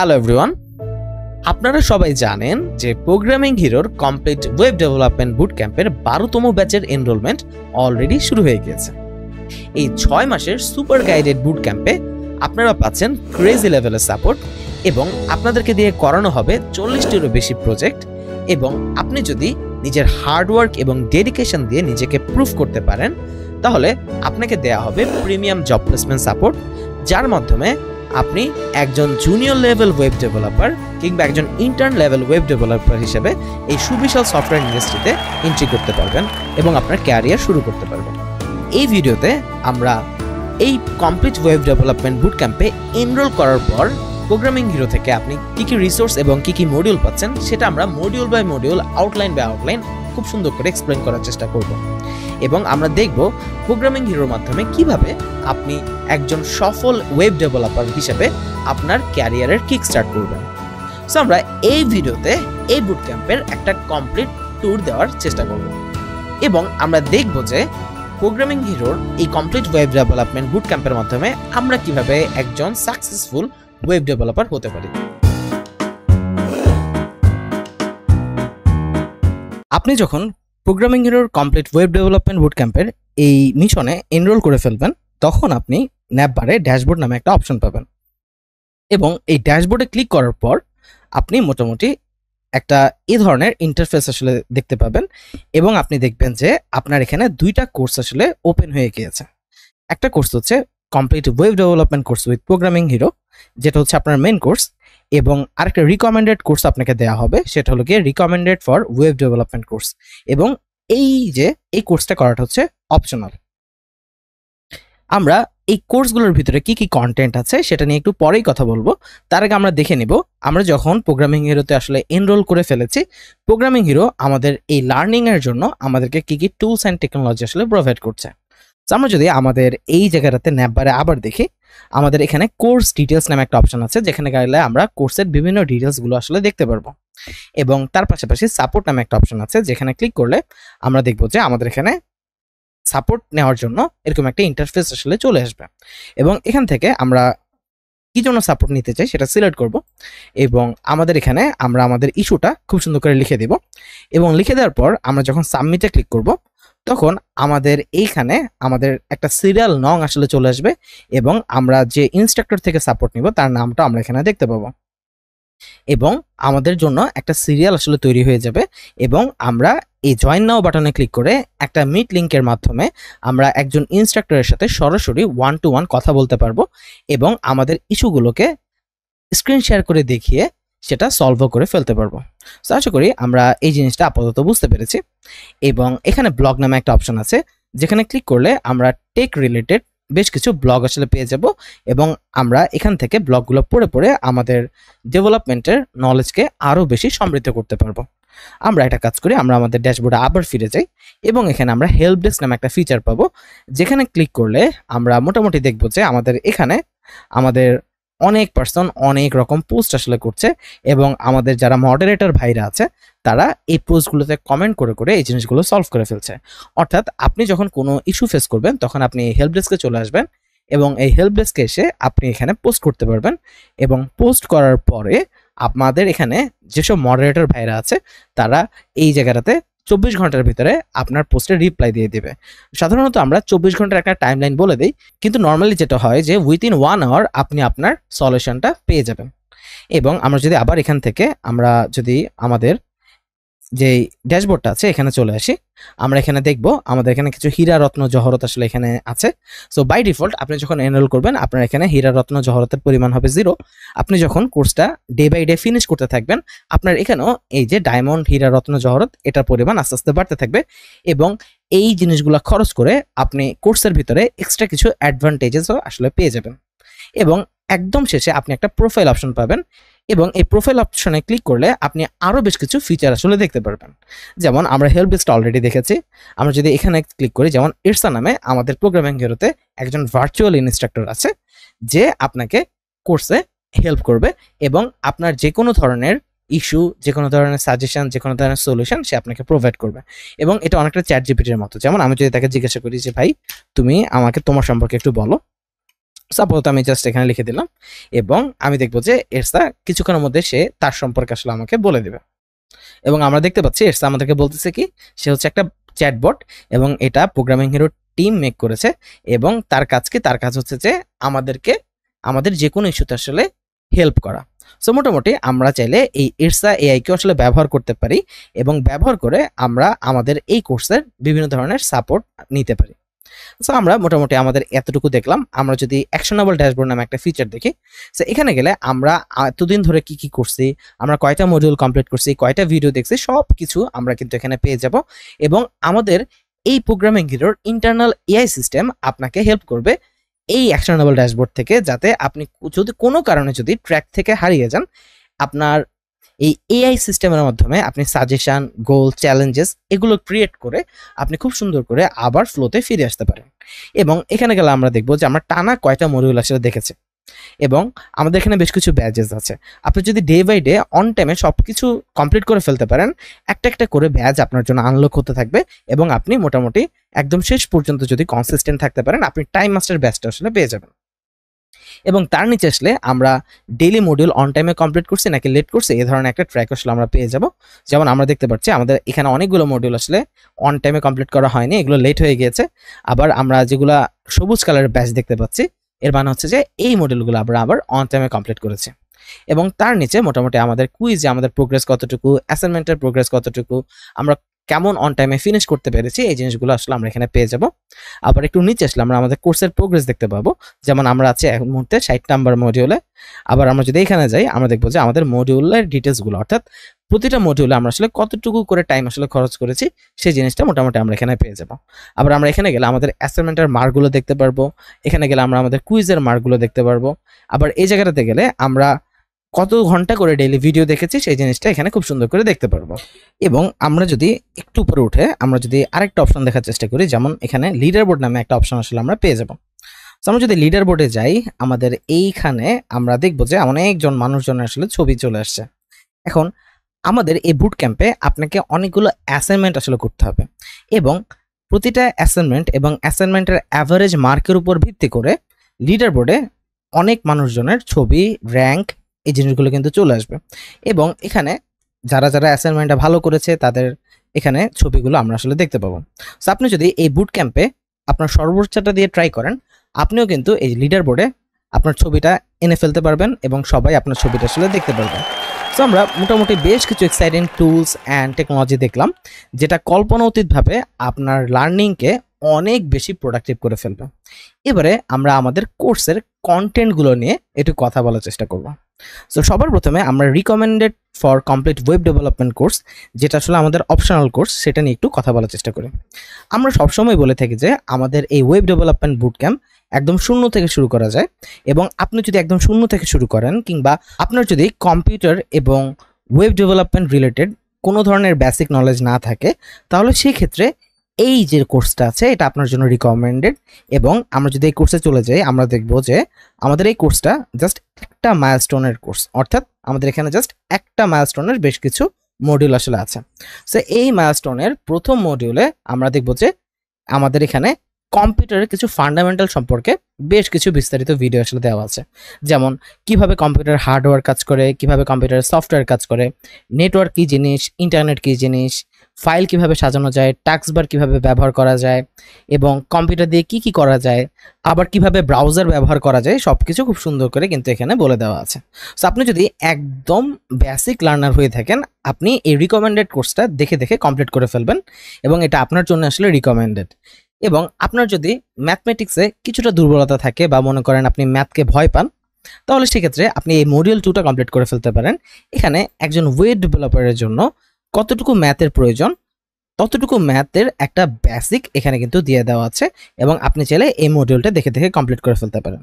Hello everyone, আপনারা সবাই জানেন যে প্রোগ্রামিং হিরোর কমপ্লিট ওয়েব ডেভেলপমেন্ট বুট ক্যাম্পের 12তম ব্যাচের এনরোলমেন্ট অলরেডি শুরু হয়ে গিয়েছে। এই 6 মাসের সুপার গাইডেড বুট ক্যাম্পে আপনারা পাচ্ছেন ক্রেজি লেভেলের সাপোর্ট এবং আপনাদেরকে দিয়ে করানো হবে 40টিরও বেশি প্রজেক্ট। এবং আপনি যদি নিজের হার্ডওয়ার্ক এবং ডেডিকেশন দিয়ে নিজেকে প্রুফ করতে পারেন তাহলে আপনাকে দেয়া হবে প্রিমিয়াম জব প্লেসমেন্ট সাপোর্ট, যার মাধ্যমে আপনি একজন জুনিয়র লেভেল ওয়েব ডেভেলপার কিংবা একজন ইন্টার্ন লেভেল ওয়েব ডেভেলপার হিসেবে এই সুবিশাল সফটওয়্যার ইন্ডাস্ট্রিতে এন্ট্রি করতে পারবেন এবং আপনার ক্যারিয়ার শুরু করতে পারবেন। এই ভিডিওতে আমরা এই কমপ্লিট ওয়েব ডেভেলপমেন্ট বুট ক্যাম্পে এনরোল করার পর প্রোগ্রামিং হিরো থেকে আপনি কী কী রিসোর্স এবং কী কী মডিউল পাচ্ছেন সেটা আমরা module by module, outline by outline খুব সুন্দর করে এক্সপ্লেন করার চেষ্টা করব এবং আমরা দেখব প্রোগ্রামিং হিরোর মাধ্যমে কিভাবে আপনি একজন সফল ওয়েব ডেভেলপার হিসেবে আপনার ক্যারিয়ারের কিক স্টার্ট করবেন। সো আমরা এই ভিডিওতে এই বুট ক্যাম্পের একটা কমপ্লিট ট্যুর দেওয়ার চেষ্টা করব এবং আমরা দেখব যে প্রোগ্রামিং হিরোর এই কমপ্লিট ওয়েব ডেভেলপমেন্ট বুট ক্যাম্পের মাধ্যমে আমরা কিভাবে একজন সাকসেসফুল ওয়েব ডেভেলপার হতে পারি। আপনি যখন প্রোগ্রামিং হিরোর কমপ্লিট ওয়েব ডেভেলপমেন্ট বুট ক্যাম্পের এই মিশনে এনরোল করে ফেলবেন, তখন আপনি ন্যাপবারে ড্যাশবোর্ড নামে একটা অপশন পাবেন এবং এই ড্যাশবোর্ডে ক্লিক করার পর আপনি মোটামুটি একটা এই ধরনের ইন্টারফেস আসলে দেখতে পাবেন এবং আপনি দেখবেন যে আপনার এখানে দুইটা কোর্স আসলে ওপেন হয়ে গিয়েছে। একটা কোর্স হচ্ছে complete web development course with programming hero, যেটা হচ্ছে আপনার মেন কোর্স, এবং আরেকটা রিকমেন্ডেড কোর্স আপনাকে দেওয়া হবে, সেটা হলো গিয়ে recommended for web development course. এবং এই কোর্সটা করাটা হচ্ছে অপশনাল। আমরা এই কোর্সগুলোর ভিতরে কি কি কন্টেন্ট আছে সেটা নিয়ে একটু পরেই কথা বলবো। তার আগে আমরা দেখে নিব আমরা যখন প্রোগ্রামিং হিরোতে আসলে এনরোল করে ফেলেছি, প্রোগ্রামিং হিরো আমাদের এই লার্নিং এর জন্য আমাদেরকে কি কি টুলস অ্যান্ড টেকনোলজি আসলে প্রোভাইড করছে। আমরা যদি আমাদের এই জায়গাটাতে ন্যাপবারে আবার দেখি, আমাদের এখানে কোর্স ডিটেলস নামে একটা অপশন আছে, যেখানে গেলে আমরা কোর্সের বিভিন্ন ডিটেলসগুলো আসলে দেখতে পারবো। এবং তার পাশাপাশি সাপোর্ট নামে একটা অপশন আছে, যেখানে ক্লিক করলে আমরা দেখবো যে আমাদের এখানে সাপোর্ট নেওয়ার জন্য এরকম একটা ইন্টারফেস আসলে চলে আসবে এবং এখান থেকে আমরা কি জন্য সাপোর্ট নিতে চাই সেটা সিলেক্ট করব এবং আমাদের এখানে আমরা আমাদের ইস্যুটা খুব সুন্দর করে লিখে দেব এবং লিখে দেওয়ার পর আমরা যখন সাবমিটে ক্লিক করব তখন আমাদের এইখানে আমাদের একটা সিরিয়াল নং আসলে চলে আসবে এবং আমরা যে ইনস্ট্রাক্টর থেকে সাপোর্ট নিব তার নামটা আমরা এখানে দেখতে পাবো এবং আমাদের জন্য একটা সিরিয়াল আসলে তৈরি হয়ে যাবে এবং আমরা এই জয়েন নাও বাটনে ক্লিক করে একটা মিট লিঙ্কের মাধ্যমে আমরা একজন ইনস্ট্রাক্টরের সাথে সরাসরি 1-to-1 কথা বলতে পারবো এবং আমাদের ইস্যুগুলোকে স্ক্রিন শেয়ার করে দেখিয়ে সেটা সলভও করে ফেলতে পারবো। সো আশা করি আমরা এই জিনিসটা আপাতত বুঝতে পেরেছি। এবং এখানে ব্লগ নামে একটা অপশন আছে, যেখানে ক্লিক করলে আমরা টেক রিলেটেড বেশ কিছু ব্লগ আসলে পেয়ে যাব এবং আমরা এখান থেকে ব্লগগুলো পড়ে পড়ে আমাদের ডেভেলপমেন্টের নলেজকে আরও বেশি সমৃদ্ধ করতে পারবো। আমরা একটা কাজ করি, আমরা আমাদের ড্যাশবোর্ডে আবার ফিরে যাই এবং এখানে আমরা হেল্প ডেস্ক নামে একটা ফিচার পাবো, যেখানে ক্লিক করলে আমরা মোটামুটি দেখবো যে আমাদের এখানে আমাদের অনেক পার্সন অনেক রকম পোস্ট আসলে করছে এবং আমাদের যারা মডারেটর ভাইরা আছে তারা এই পোস্টগুলোতে কমেন্ট করে করে এই জিনিসগুলো সলভ করে ফেলছে। অর্থাৎ আপনি যখন কোনো ইস্যু ফেস করবেন তখন আপনি এই হেল্প ডেস্কে চলে আসবেন এবং এই হেল্প ডেস্কে এসে আপনি এখানে পোস্ট করতে পারবেন এবং পোস্ট করার পরে আপনাদের এখানে যেসব মডারেটর ভাইরা আছে তারা এই জায়গাটাতে 24 ঘন্টার ভিতরে আপনার পোস্টে রিপ্লাই দিয়ে দেবে। সাধারণত আমরা 24 ঘন্টার একটা টাইমলাইন বলে দিই, কিন্তু নর্মালি যেটা হয় যে উইথিন 1 আওয়ার আপনি আপনার সলিউশনটা পেয়ে যাবেন। এবং আমরা যদি আবার এখান থেকে আমরা যদি আমাদের যে ড্যাশবোর্ডটা আছে এখানে চলে আসি, আমরা এখানে দেখব আমাদের এখানে কিছু হীরা রত্ন জহরত আসলে এখানে আছে। সো বাই ডিফল্ট আপনি যখন এনরোল করবেন আপনার এখানে হীরা রত্ন জহরতের পরিমাণ হবে 0। আপনি যখন কোর্সটা ডে বাই ডে ফিনিশ করতে থাকবেন আপনার এখানেও এই যে ডায়মন্ড হীরা রত্ন জহরত এটার পরিমাণ আস্তে আস্তে বাড়তে থাকবে এবং এই জিনিসগুলো খরচ করে আপনি কোর্সের ভিতরে এক্সট্রা কিছু অ্যাডভান্টেজেসও আসলে পেয়ে যাবেন। এবং একদম শেষে আপনি একটা প্রোফাইল অপশন পাবেন এবং এই প্রোফাইল অপশনে ক্লিক করলে আপনি আরও বেশ কিছু ফিচার আসলে দেখতে পারবেন। যেমন আমরা হেল্প ডেস্কটা অলরেডি দেখেছি, আমরা যদি এখানে ক্লিক করি, যেমন ইরসা নামে আমাদের প্রোগ্রামিং হিরোতে একজন ভার্চুয়াল ইনস্ট্রাক্টর আছে যে আপনাকে কোর্সে হেল্প করবে এবং আপনার যে কোনো ধরনের ইস্যু, যে কোনো ধরনের সাজেশন, যে কোনো ধরনের সলিউশন সে আপনাকে প্রোভাইড করবে এবং এটা অনেকটা চ্যাট জিপিটির মতো। যেমন আমি যদি তাকে জিজ্ঞাসা করি যে ভাই তুমি আমাকে তোমার সম্পর্কে একটু বলো, সাপোজ আমি জাস্ট এখানে লিখে দিলাম এবং আমি দেখবো যে এরসা কিছুক্ষণের মধ্যে সে তার সম্পর্কে আসলে আমাকে বলে দেবে। এবং আমরা দেখতে পাচ্ছি এরসা আমাদেরকে বলতেছে কি সে হচ্ছে একটা চ্যাটবট এবং এটা প্রোগ্রামিং হিরো টিম মেক করেছে এবং তার কাজ হচ্ছে যে আমাদের যে কোনো ইস্যুতে আসলে হেল্প করা। সো মোটামুটি আমরা চাইলে এই ইরসা এআইকে আসলে ব্যবহার করতে পারি এবং ব্যবহার করে আমরা আমাদের এই কোর্সের বিভিন্ন ধরনের সাপোর্ট নিতে পারি। সো আমরা মোটামুটি আমাদের এতটুকু দেখলাম। আমরা যদি অ্যাকশনেবল ড্যাশবোর্ড নামে একটা ফিচার দেখি, সো এখানে গেলে আমরা এতদিন ধরে কি কি করছি, আমরা কয়টা মডিউল কমপ্লিট করছি, কয়টা ভিডিও দেখছি, সব কিছু আমরা কিন্তু এখানে পেয়ে যাব এবং আমাদের এই প্রোগ্রামিং হিরোর ইন্টারনাল এআই সিস্টেম আপনাকে হেল্প করবে এই অ্যাকশনেবল ড্যাশবোর্ড থেকে, যাতে আপনি যদি কোনো কারণে যদি ট্র্যাক থেকে হারিয়ে যান, আপনার এই এআই সিস্টেমের মাধ্যমে আপনি সাজেশন, গোল, চ্যালেঞ্জেস এগুলো ক্রিয়েট করে আপনি খুব সুন্দর করে আবার ফ্লোতে ফিরে আসতে পারেন। এবং এখানে গেলে আমরা দেখবো যে আমরা টানা কয়টা মডিউল আসলে দেখেছি এবং আমাদের এখানে বেশ কিছু ব্যাজেস আছে। আপনি যদি ডে বাই ডে অন টাইমে সব কিছু কমপ্লিট করে ফেলতে পারেন, একটা একটা করে ব্যাজ আপনার জন্য আনলক হতে থাকবে এবং আপনি মোটামুটি একদম শেষ পর্যন্ত যদি কনসিস্টেন্ট থাকতে পারেন, আপনি টাইম মাস্টার ব্যাচটা আসলে পেয়ে যাবেন। এবং তার নিচে আসলে আমরা ডেইলি মডিউল অন টাইমে কমপ্লিট করছি নাকি লেট করছি এই ধরনের একটা ট্র্যাক আসলে আমরা পেয়ে যাব। যেমন আমরা দেখতে পাচ্ছি আমাদের এখানে অনেকগুলো মডিউল আসলে অন টাইমে কমপ্লিট করা হয়নি, এগুলো লেট হয়ে গিয়েছে। আবার আমরা যেগুলা সবুজ কালারের ব্যাচ দেখতে পাচ্ছি, এর মানে হচ্ছে যে এই মডিউলগুলো আমরা আবার অন টাইমে কমপ্লিট করেছি। এবং তার নিচে মোটামুটি আমাদের কুইজে আমাদের প্রোগ্রেস কতটুকু, অ্যাসাইনমেন্টের প্রোগ্রেস কতটুকু, আমরা কেমন অন টাইমে ফিনিশ করতে পেরেছি, এই জিনিসগুলো আসলে আমরা এখানে পেয়ে যাব। আবার একটু নিচে আসলে আমরা আমাদের কোর্সের প্রোগ্রেস দেখতে পাবো। যেমন আমরা আছি এখন মুহূর্তে 60 নাম্বার মডিউলে। আবার আমরা যদি এখানে যাই, আমরা দেখবো যে আমাদের মডিউলের ডিটেলসগুলো, অর্থাৎ প্রতিটা মডিউলে আমরা আসলে কতটুকু করে টাইম আসলে খরচ করেছি সেই জিনিসটা মোটামুটি আমরা এখানে পেয়ে যাব। আবার আমরা এখানে গেলে আমাদের অ্যাসাইনমেন্টের মার্কগুলো দেখতে পারবো, এখানে গেলে আমরা আমাদের কুইজের মার্কগুলো দেখতে পারবো। আবার এই জায়গাটাতে গেলে আমরা কত ঘন্টা করে ডেইলি ভিডিও দেখেছি সেই জিনিসটা এখানে খুব সুন্দর করে দেখতে পারবো। এবং আমরা যদি একটু উপরে উঠে আমরা যদি আরেকটা অপশন দেখার চেষ্টা করি, যেমন এখানে লিডার বোর্ড নামে একটা অপশন আসলে আমরা পেয়ে যাব। আমরা যদি লিডার বোর্ডে যাই, আমাদের এইখানে আমরা দেখবো যে অনেকজন মানুষজনের আসলে ছবি চলে আসছে। এখন আমাদের এই বুট ক্যাম্পে আপনাকে অনেকগুলো অ্যাসাইনমেন্ট আসলে করতে হবে এবং প্রতিটা অ্যাসাইনমেন্ট এবং অ্যাসাইনমেন্টের অ্যাভারেজ মার্কের উপর ভিত্তি করে লিডার বোর্ডে অনেক মানুষজনের ছবি, র্যাঙ্ক, এই জিনিসগুলো কিন্তু চলে আসবে। এবং এখানে যারা যারা অ্যাসাইনমেন্টটা ভালো করেছে তাদের এখানে ছবিগুলো আমরা আসলে দেখতে পাবো। সো আপনি যদি এই বুট ক্যাম্পে আপনার সর্বোচ্চটা দিয়ে ট্রাই করেন, আপনিও কিন্তু এই লিডার বোর্ডে আপনার ছবিটা এনে ফেলতে পারবেন এবং সবাই আপনার ছবিটা আসলে দেখতে পারবেন। সো আমরা মোটামুটি বেশ কিছু এক্সাইটিং টুলস অ্যান্ড টেকনোলজি দেখলাম, যেটা কল্পনাতীতভাবে আপনার লার্নিংকে অনেক বেশি প্রোডাক্টিভ করে ফেলবে। এবারে আমরা আমাদের কোর্সের কন্টেন্টগুলো নিয়ে একটু কথা বলার চেষ্টা করব। সো সবার প্রথমে আমরা recommended for complete web development course, যেটা আসলে আমাদের অপশনাল কোর্স, সেটা নিয়ে একটু কথা বলার চেষ্টা করি। আমরা সবসময় বলে থাকি যে আমাদের এই ওয়েব ডেভেলপমেন্ট বুট ক্যাম্প একদম শূন্য থেকে শুরু করা যায় এবং আপনি যদি একদম শূন্য থেকে শুরু করেন কিংবা আপনার যদি কম্পিউটার এবং ওয়েব ডেভেলপমেন্ট রিলেটেড কোনো ধরনের বেসিক নলেজ না থাকে, তাহলে সেই ক্ষেত্রে এই যে কোর্সটা আছে এটা আপনার জন্য রিকমেন্ডেড। এবং আমরা যদি এই কোর্সে চলে যাই, আমরা দেখব যে আমাদের এই কোর্সটা জাস্ট একটা মাইলস্টোনের কোর্স, অর্থাৎ আমাদের এখানে জাস্ট একটা মাইলস্টোনের বেশ কিছু মডিউল আসলে আছে। সো এই মাইলস্টোনের প্রথম মডিউলে আমরা দেখব যে আমাদের এখানে কম্পিউটারের কিছু ফান্ডামেন্টাল সম্পর্কে বেশ কিছু বিস্তারিত ভিডিও আসলে দেওয়া আছে। যেমন কিভাবে কম্পিউটার হার্ডওয়্যার কাজ করে, কিভাবে কম্পিউটারের সফটওয়্যার কাজ করে, নেটওয়ার্ক কী জিনিস, ইন্টারনেট কী জিনিস, ফাইল কিভাবে সাজানো যায়, টাস্ক বার কিভাবে ব্যবহার করা যায় এবং কম্পিউটার দিয়ে কি কি করা যায়, আবার কিভাবে ব্রাউজার ব্যবহার করা যায়, সব কিছু খুব সুন্দর করে কিন্তু এখানে বলে দেওয়া আছে। সো আপনি যদি একদম বেসিক লার্নার হয়ে থাকেন, আপনি এই রিকমেন্ডেড কোর্সটা দেখে দেখে কমপ্লিট করে ফেলবেন এবং এটা আপনার জন্য আসলে রিকমেন্ডেড। এবং আপনার যদি ম্যাথমেটিক্সে কিছুটা দুর্বলতা থাকে বা মনে করেন আপনি ম্যাথকে ভয় পান, তাহলে সেক্ষেত্রে আপনি এই মডিউল 2টা কমপ্লিট করে ফেলতে পারেন। এখানে একজন ওয়েব ডেভেলপারের জন্য কতটুকু ম্যাথের প্রয়োজন, ততটুকু ম্যাথের একটা বেসিক এখানে কিন্তু দিয়ে দেওয়া আছে এবং আপনি চাইলে এই মডিউলটা দেখে দেখে কমপ্লিট করে ফেলতে পারেন।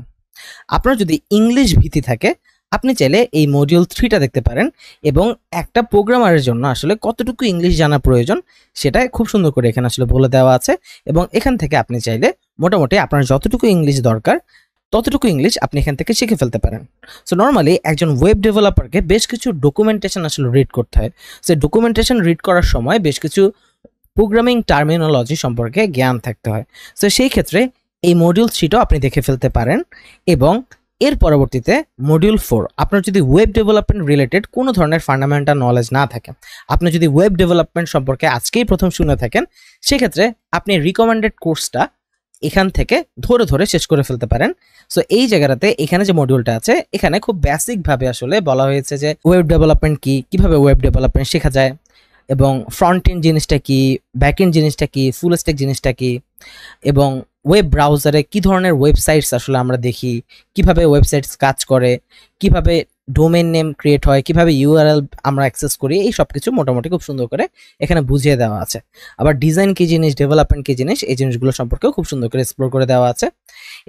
আপনার যদি ইংলিশ ভীতি থাকে, আপনি চাইলে এই মডিউল 3টা দেখতে পারেন এবং একটা প্রোগ্রামারের জন্য আসলে কতটুকু ইংলিশ জানা প্রয়োজন সেটা খুব সুন্দর করে এখানে আসলে বলে দেওয়া আছে। এবং এখান থেকে আপনি চাইলে মোটামুটি আপনার যতটুকু ইংলিশ দরকার ততটুকু ইংলিশ আপনি এখান থেকে শিখে ফেলতে পারেন। সো নর্মালি একজন ওয়েব ডেভেলপারকে বেশ কিছু ডকুমেন্টেশন আসলে রিড করতে হয়। সে ডকুমেন্টেশন রিড করার সময় বেশ কিছু প্রোগ্রামিং টার্মিনোলজি সম্পর্কে জ্ঞান থাকতে হয়। সো সেই ক্ষেত্রে এই মডিউল 3টাও আপনি দেখে ফেলতে পারেন। এবং এর পরবর্তীতে মডিউল 4, আপনার যদি ওয়েব ডেভেলপমেন্ট রিলেটেড কোনো ধরনের ফান্ডামেন্টাল নলেজ না থাকে, আপনি যদি ওয়েব ডেভেলপমেন্ট সম্পর্কে আজকেই প্রথম শুনে থাকেন, সেক্ষেত্রে আপনি রিকমেন্ডেড কোর্সটা এখান থেকে ধরে ধরে শেষ করে ফেলতে পারেন। সো এই জায়গাটাতে এখানে যে মডিউলটা আছে, এখানে খুব বেসিকভাবে আসলে বলা হয়েছে যে ওয়েব ডেভেলপমেন্ট কি, কিভাবে ওয়েব ডেভেলপমেন্ট শেখা যায়, এবং ফ্রন্ট এন্ড জিনিসটা কি, ব্যাক এন্ড জিনিসটা কি, ফুল স্ট্যাক জিনিসটা কি, এবং ওয়েব ব্রাউজারে কি ধরনের ওয়েবসাইটস আসলে আমরা দেখি, কিভাবে ওয়েবসাইটস কাজ করে, কিভাবে ডোমেন নেম ক্রিয়েট হয়, কিভাবে ইউআরএল আমরা অ্যাক্সেস করি, এই সব কিছু মোটামুটি খুব সুন্দর করে এখানে বুঝিয়ে দেওয়া আছে। আবার ডিজাইন কি জিনিস, ডেভেলপমেন্ট কি জিনিস, এই জিনিসগুলো সম্পর্কেও খুব সুন্দর করে এক্সপ্লোর করে দেওয়া আছে।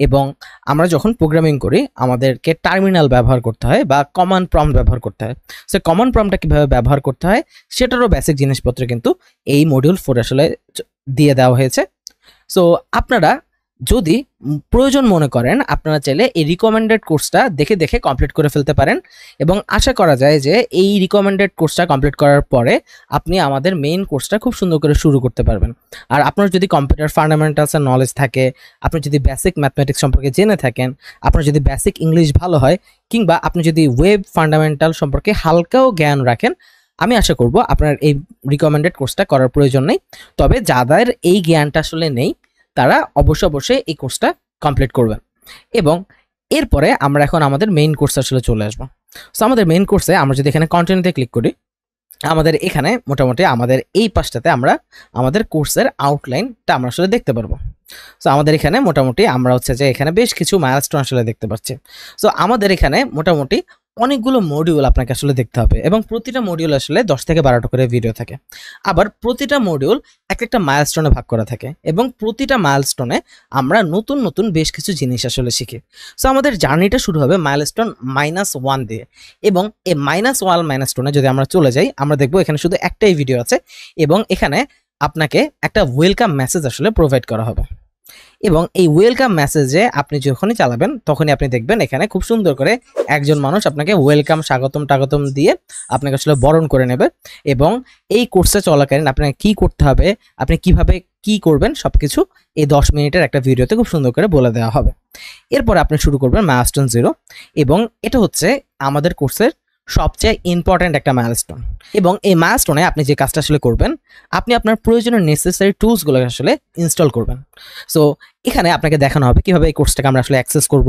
এবং আমরা যখন প্রোগ্রামিং করি আমাদেরকে টার্মিনাল ব্যবহার করতে হয় বা কমান্ড প্রম্পট ব্যবহার করতে হয়। সো কমান্ড প্রম্পটটা কীভাবে ব্যবহার করতে হয় সেটারও বেসিক জিনিসপত্র কিন্তু এই মডিউল 4 আসলে দিয়ে দেওয়া হয়েছে। সো আপনারা যদি প্রয়োজন মনে করেন, আপনারা চাইলে এই রিকমেন্ডেড কোর্সটা দেখে দেখে কমপ্লিট করে ফেলতে পারেন। এবং আশা করা যায় যে এই রিকমেন্ডেড কোর্সটা কমপ্লিট করার পরে আপনি আমাদের মেইন কোর্সটা খুব সুন্দর করে শুরু করতে পারবেন। আর আপনার যদি কম্পিউটার ফান্ডামেন্টালসের নলেজ থাকে, আপনি যদি বেসিক ম্যাথমেটিক্স সম্পর্কে জেনে থাকেন, আপনার যদি বেসিক ইংলিশ ভালো হয়, কিংবা আপনি যদি ওয়েব ফান্ডামেন্টাল সম্পর্কে হালকাও জ্ঞান রাখেন, আমি আশা করব আপনার এই রিকমেন্ডেড কোর্সটা করার প্রয়োজন নেই। তবে যাদের এই জ্ঞানটা আসলে নেই, তারা অবশ্যই এই কোর্সটা কমপ্লিট করবেন। এবং এরপরে আমরা এখন আমাদের মেইন কোর্সে আসলে চলে আসবো। সো আমাদের মেইন কোর্সে আমরা যদি এখানে কন্টিনিউতে ক্লিক করি, আমাদের এখানে মোটামুটি আমাদের এই পাশটাতে আমরা আমাদের কোর্সের আউটলাইনটা আমরা আসলে দেখতে পারবো। সো আমাদের এখানে মোটামুটি আমরা হচ্ছে যে এখানে বেশ কিছু মাইলস্টোন আসলে দেখতে পাচ্ছি। সো আমাদের এখানে মোটামুটি অনেকগুলো মডিউল আপনাকে আসলে দেখতে হবে, এবং প্রতিটা মডিউল আসলে 10 থেকে 12টা করে ভিডিও থাকে। আবার প্রতিটা মডিউল একটা মাইলস্টোনে ভাগ করা থাকে, এবং প্রতিটা মাইলস্টোনে আমরা নতুন নতুন বেশ কিছু জিনিস আসলে শিখি। সো আমাদের জার্নিটা শুরু হবে মাইলস্টোন -1 দিয়ে, এবং এই -1 মাইলস্টোনে যদি আমরা চলে যাই, আমরা দেখবো এখানে শুধু একটাই ভিডিও আছে, এবং এখানে আপনাকে একটা ওয়েলকাম মেসেজ আসলে প্রোভাইড করা হবে। এবং এই ওয়েলকাম মেসেজে আপনি যখনই চালাবেন তখনই আপনি দেখবেন এখানে খুব সুন্দর করে একজন মানুষ আপনাকে ওয়েলকাম, স্বাগতম দিয়ে আপনাকে আসলে বরণ করে নেবে। এবং এই কোর্সে চলাকালীন আপনাকে কি করতে হবে, আপনি কিভাবে কি করবেন, সবকিছু এই 10 মিনিটের একটা ভিডিওতে খুব সুন্দর করে বলে দেওয়া হবে। এরপর আপনি শুরু করবেন মাইলস্টোন 0, এবং এটা হচ্ছে আমাদের কোর্সের সবচেয়ে ইম্পর্ট্যান্ট একটা মাইলস্টোন। এবং এই মাইলস্টোনে আপনি যে কাজটা আসলে করবেন, আপনি আপনার প্রয়োজনীয় নেসেসারি টুলসগুলো আসলে ইনস্টল করবেন। সো এখানে আপনাকে দেখানো হবে কিভাবে এই কোর্সটাকে আমরা আসলে অ্যাক্সেস করব,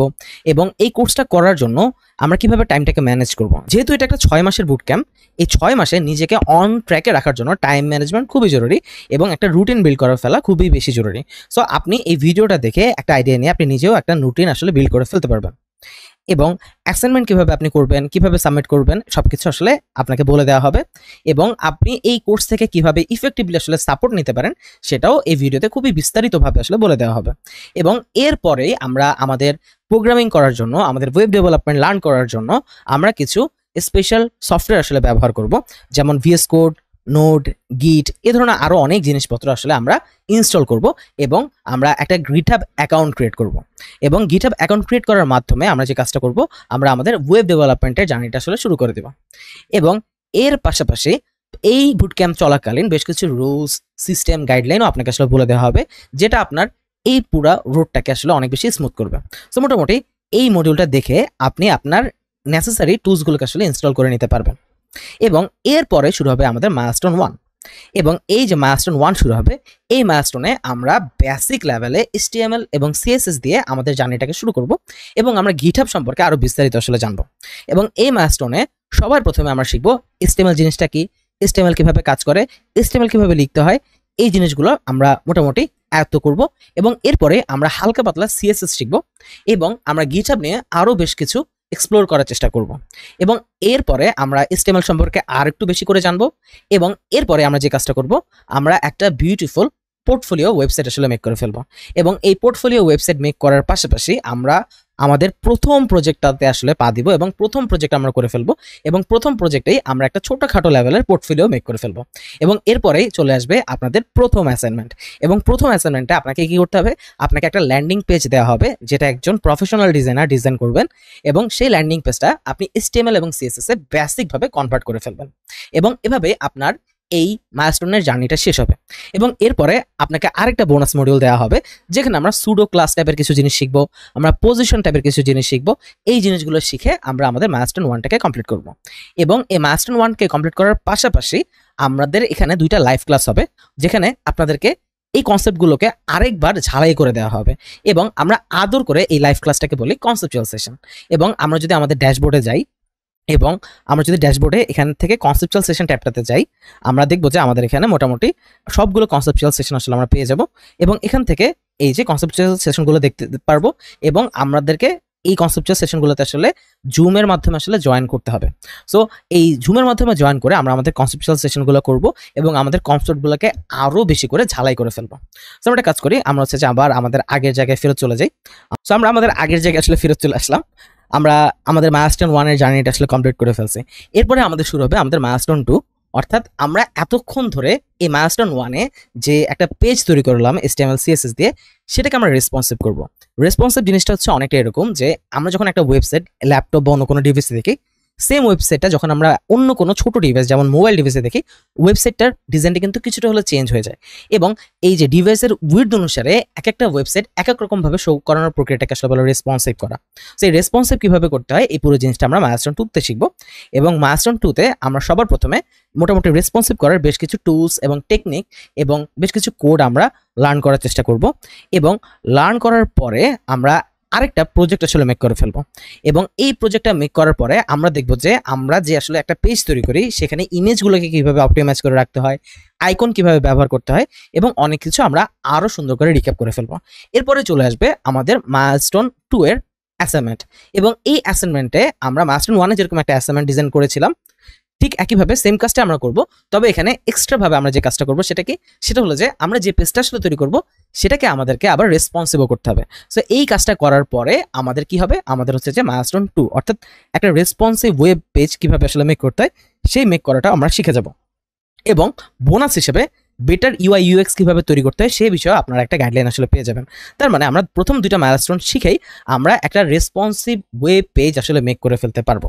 এবং এই কোর্সটা করার জন্য আমরা কিভাবে টাইমটাকে ম্যানেজ করব। যেহেতু এটা একটা 6 মাসের বুট ক্যাম্প, এই 6 মাসে নিজেকে অন ট্র্যাকে রাখার জন্য টাইম ম্যানেজমেন্ট খুবই জরুরি, এবং একটা রুটিন বিল্ড করে ফেলা খুবই বেশি জরুরি। সো আপনি এই ভিডিওটা দেখে একটা আইডিয়া নিয়ে আপনি নিজেও একটা রুটিন আসলে বিল্ড করে ফেলতে পারবেন। এবং অ্যাসাইনমেন্ট কিভাবে আপনি করবেন, কিভাবে সাবমিট করবেন, সবকিছু আসলে আপনাকে বলে দেওয়া হবে। এবং আপনি এই কোর্স থেকে কিভাবে ইফেক্টিভলি আসলে সাপোর্ট নিতে পারেন সেটাও এই ভিডিওতে খুবই বিস্তারিতভাবে আসলে বলে দেওয়া হবে। এবং এরপরে আমরা আমাদের প্রোগ্রামিং করার জন্য, আমাদের ওয়েব ডেভেলপমেন্ট লার্ন করার জন্য আমরা কিছু স্পেশাল সফটওয়্যার আসলে ব্যবহার করব, যেমন VS কোড, নোড, গিট, এ ধরনের আরও অনেক জিনিসপত্র আসলে আমরা ইনস্টল করব। এবং আমরা একটা GitHub অ্যাকাউন্ট ক্রিয়েট করব, এবং GitHub অ্যাকাউন্ট ক্রিয়েট করার মাধ্যমে আমরা যে কাজটা করব, আমরা আমাদের ওয়েব ডেভেলপমেন্টের জার্নিটা আসলে শুরু করে দেব। এবং এর পাশাপাশি এই বুটক্যাম্প চলাকালীন বেশ কিছু রুলস, সিস্টেম, গাইডলাইনও আপনাকে আসলে বলে দেওয়া হবে, যেটা আপনার এই পুরো রোডটাকে আসলে অনেক বেশি স্মুথ করবে। সো মোটামুটি এই মডিউলটা দেখে আপনি আপনার নেসেসারি টুলসগুলোকে আসলে ইনস্টল করে নিতে পারবেন। এবং এরপরে শুরু হবে আমাদের মাইলস্টোন 1। এবং এই যে মাইলস্টোন 1 শুরু হবে, এই মাইলস্টোনে আমরা বেসিক লেভেলে HTML এবং CSS দিয়ে আমাদের জার্নিটাকে শুরু করব, এবং আমরা GitHub সম্পর্কে আরো বিস্তারিত আসলে জানবো। এবং এই মাইলস্টোনে সবার প্রথমে আমরা শিখবো HTML জিনিসটা কি, HTML কিভাবে কাজ করে, HTML কিভাবে লিখতে হয়, এই জিনিসগুলো আমরা মোটামুটি আয়ত্ত করব। এবং এরপরে আমরা হালকা পাতলা CSS শিখব, এবং আমরা GitHub নিয়ে আরো বেশ কিছু এক্সপ্লোর করার চেষ্টা করব। এবং এরপরে আমরা HTML সম্পর্কে আর একটু বেশি করে জানবো। এবং এরপরে আমরা যে কাজটা করব, আমরা একটা বিউটিফুল পোর্টফোলিও ওয়েবসাইট আসলে মেক করে ফেলবো। এবং এই পোর্টফোলিও ওয়েবসাইট মেক করার পাশাপাশি আমরা আমাদের প্রথম প্রজেক্টটাতে আসলে পা দিব, এবং প্রথম প্রজেক্ট আমরা করে ফেলবো। এবং প্রথম প্রজেক্টেই আমরা একটা ছোটখাটো লেভেলের পোর্টফোলিও মেক করে ফেলবো। এবং এরপরেই চলে আসবে আপনাদের প্রথম অ্যাসাইনমেন্ট। এবং প্রথম অ্যাসাইনমেন্টে আপনাকে কি করতে হবে, আপনাকে একটা ল্যান্ডিং পেজ দেওয়া হবে, যেটা একজন প্রফেশনাল ডিজাইনার ডিজাইন করবেন। এবং সেই ল্যান্ডিং পেজটা আপনি HTML এবং CSS এ বেসিকভাবে কনভার্ট করে ফেলবেন। এবং এভাবে আপনার এই মাইলস্টোনের জার্নিটা শেষ হবে। এবং এরপরে আপনাকে আরেকটা বোনাস মডিউল দেওয়া হবে, যেখানে আমরা সুডো ক্লাস টাইপের কিছু জিনিস শিখবো, আমরা পজিশন টাইপের কিছু জিনিস শিখবো। এই জিনিসগুলো শিখে আমরা আমাদের মাইলস্টোন 1টাকে কমপ্লিট করব। এবং এই মাইলস্টোন 1কে কমপ্লিট করার পাশাপাশি আমাদের এখানে 2টা লাইভ ক্লাস হবে, যেখানে আপনাদেরকে এই কনসেপ্টগুলোকে আরেকবার ঝালাই করে দেওয়া হবে। এবং আমরা আদর করে এই লাইভ ক্লাসটাকে বলি কনসেপচুয়াল সেশন। এবং আমরা যদি আমাদের ড্যাশবোর্ডে যাই, এবং আমরা যদি ড্যাশবোর্ডে এখান থেকে কনসেপচুয়াল সেশন ট্যাবটাতে যাই, আমরা দেখবো যে আমাদের এখানে মোটামুটি সবগুলো কনসেপচুয়াল সেশন আসলে আমরা পেয়ে যাব। এবং এখান থেকে এই যে কনসেপচুয়াল সেশনগুলো দেখতে পারবো, এবং আমাদেরকে এই কনসেপচুয়াল সেশনগুলোতে আসলে জুমের মাধ্যমে আসলে জয়েন করতে হবে। সো এই জুমের মাধ্যমে জয়েন করে আমরা আমাদের কনসেপচুয়াল সেশনগুলো করব এবং আমাদের কনসেপ্টগুলোকে আরও বেশি করে ঝালাই করে ফেলবো। সো আমরা একটা কাজ করি, আমরা হচ্ছে যে আবার আমাদের আগের জায়গায় ফেরত চলে যাই। সো আমরা আমাদের আগের জায়গায় আসলে ফেরত চলে আসলাম। আমরা আমাদের মাইলস্টোন 1-এর জার্নিটা আসলে কমপ্লিট করে ফেলছি। এরপরে আমাদের শুরু হবে আমাদের মাইলস্টোন 2, অর্থাৎ আমরা এতক্ষণ ধরে এই মাইলস্টোন 1-এ যে একটা পেজ তৈরি করলাম HTML CSS দিয়ে, সেটাকে আমরা রেসপন্সিভ করব। রেসপন্সিভ জিনিসটা হচ্ছে অনেকটা এরকম যে আমরা যখন একটা ওয়েবসাইট ল্যাপটপ বা অন্য কোনো ডিভাইসে দেখি, সেম ওয়েবসাইটটা যখন আমরা অন্য কোনো ছোট ডিভাইস যেমন মোবাইল ডিভাইসে দেখি, ওয়েবসাইটটার ডিজাইনটা কিন্তু কিছুটা হলে চেঞ্জ হয়ে যায়। এবং এই যে ডিভাইসের উইডথ অনুসারে এক একটা ওয়েবসাইট এক এক রকমভাবে শো করানোর প্রক্রিয়াটাকে আসলে বলে রেসপন্সিভ করা। সেই রেসপন্সিভ কীভাবে করতে হয়, এই পুরো জিনিসটা আমরা মাইলস্টোন 2-তে শিখব। এবং মাইলস্টোন 2-তে আমরা সবার প্রথমে মোটামুটি রেসপন্সিভ করার বেশ কিছু টুলস এবং টেকনিক এবং বেশ কিছু কোড আমরা লার্ন করার চেষ্টা করব। এবং লার্ন করার পরে আমরা আরেকটা প্রজেক্ট আসলে মেক করে ফেলবো। এবং এই প্রজেক্টটা মেক করার পরে আমরা দেখব যে আমরা যে আসলে একটা পেজ তৈরি করি, সেখানে ইমেজগুলোকে কীভাবে অপটিমাইজ করে রাখতে হয়, আইকন কিভাবে ব্যবহার করতে হয়, এবং অনেক কিছু আমরা আরও সুন্দর করে রিক্যাপ করে ফেলবো। এরপরে চলে আসবে আমাদের মাইলস্টোন 2-এর অ্যাসাইনমেন্ট। এবং এই অ্যাসাইনমেন্টে আমরা মাইলস্টোন 1-এ যেরকম একটা অ্যাসাইনমেন্ট ডিজাইন করেছিলাম, ঠিক একইভাবে সেম কাজটা আমরা করব। তবে এখানে এক্সট্রাভাবে আমরা যে কাজটা করব সেটা হলো যে আমরা যে পেজটা আসলে তৈরি করব, সেটাকে আমাদেরকে আবার রেসপন্সিভ করতে হবে। সো এই কাজটা করার পরে আমাদের কি হবে, আমাদের হচ্ছে যে মাইলস্টোন 2 অর্থাৎ একটা রেসপন্সিভ ওয়েব পেজ কিভাবে আসলে মেক করতে হয়, সেই মেক করাটা আমরা শিখে যাব। এবং বোনাস হিসেবে বেটার UI UX কিভাবে তৈরি করতে হয় সেই বিষয়ে আপনারা একটা গাইডলাইন আসলে পেয়ে যাবেন। তার মানে আমরা প্রথম 2টা মাইলস্টোন শিখেই আমরা একটা রেসপন্সিভ ওয়েব পেজ আসলে মেক করে ফেলতে পারবো।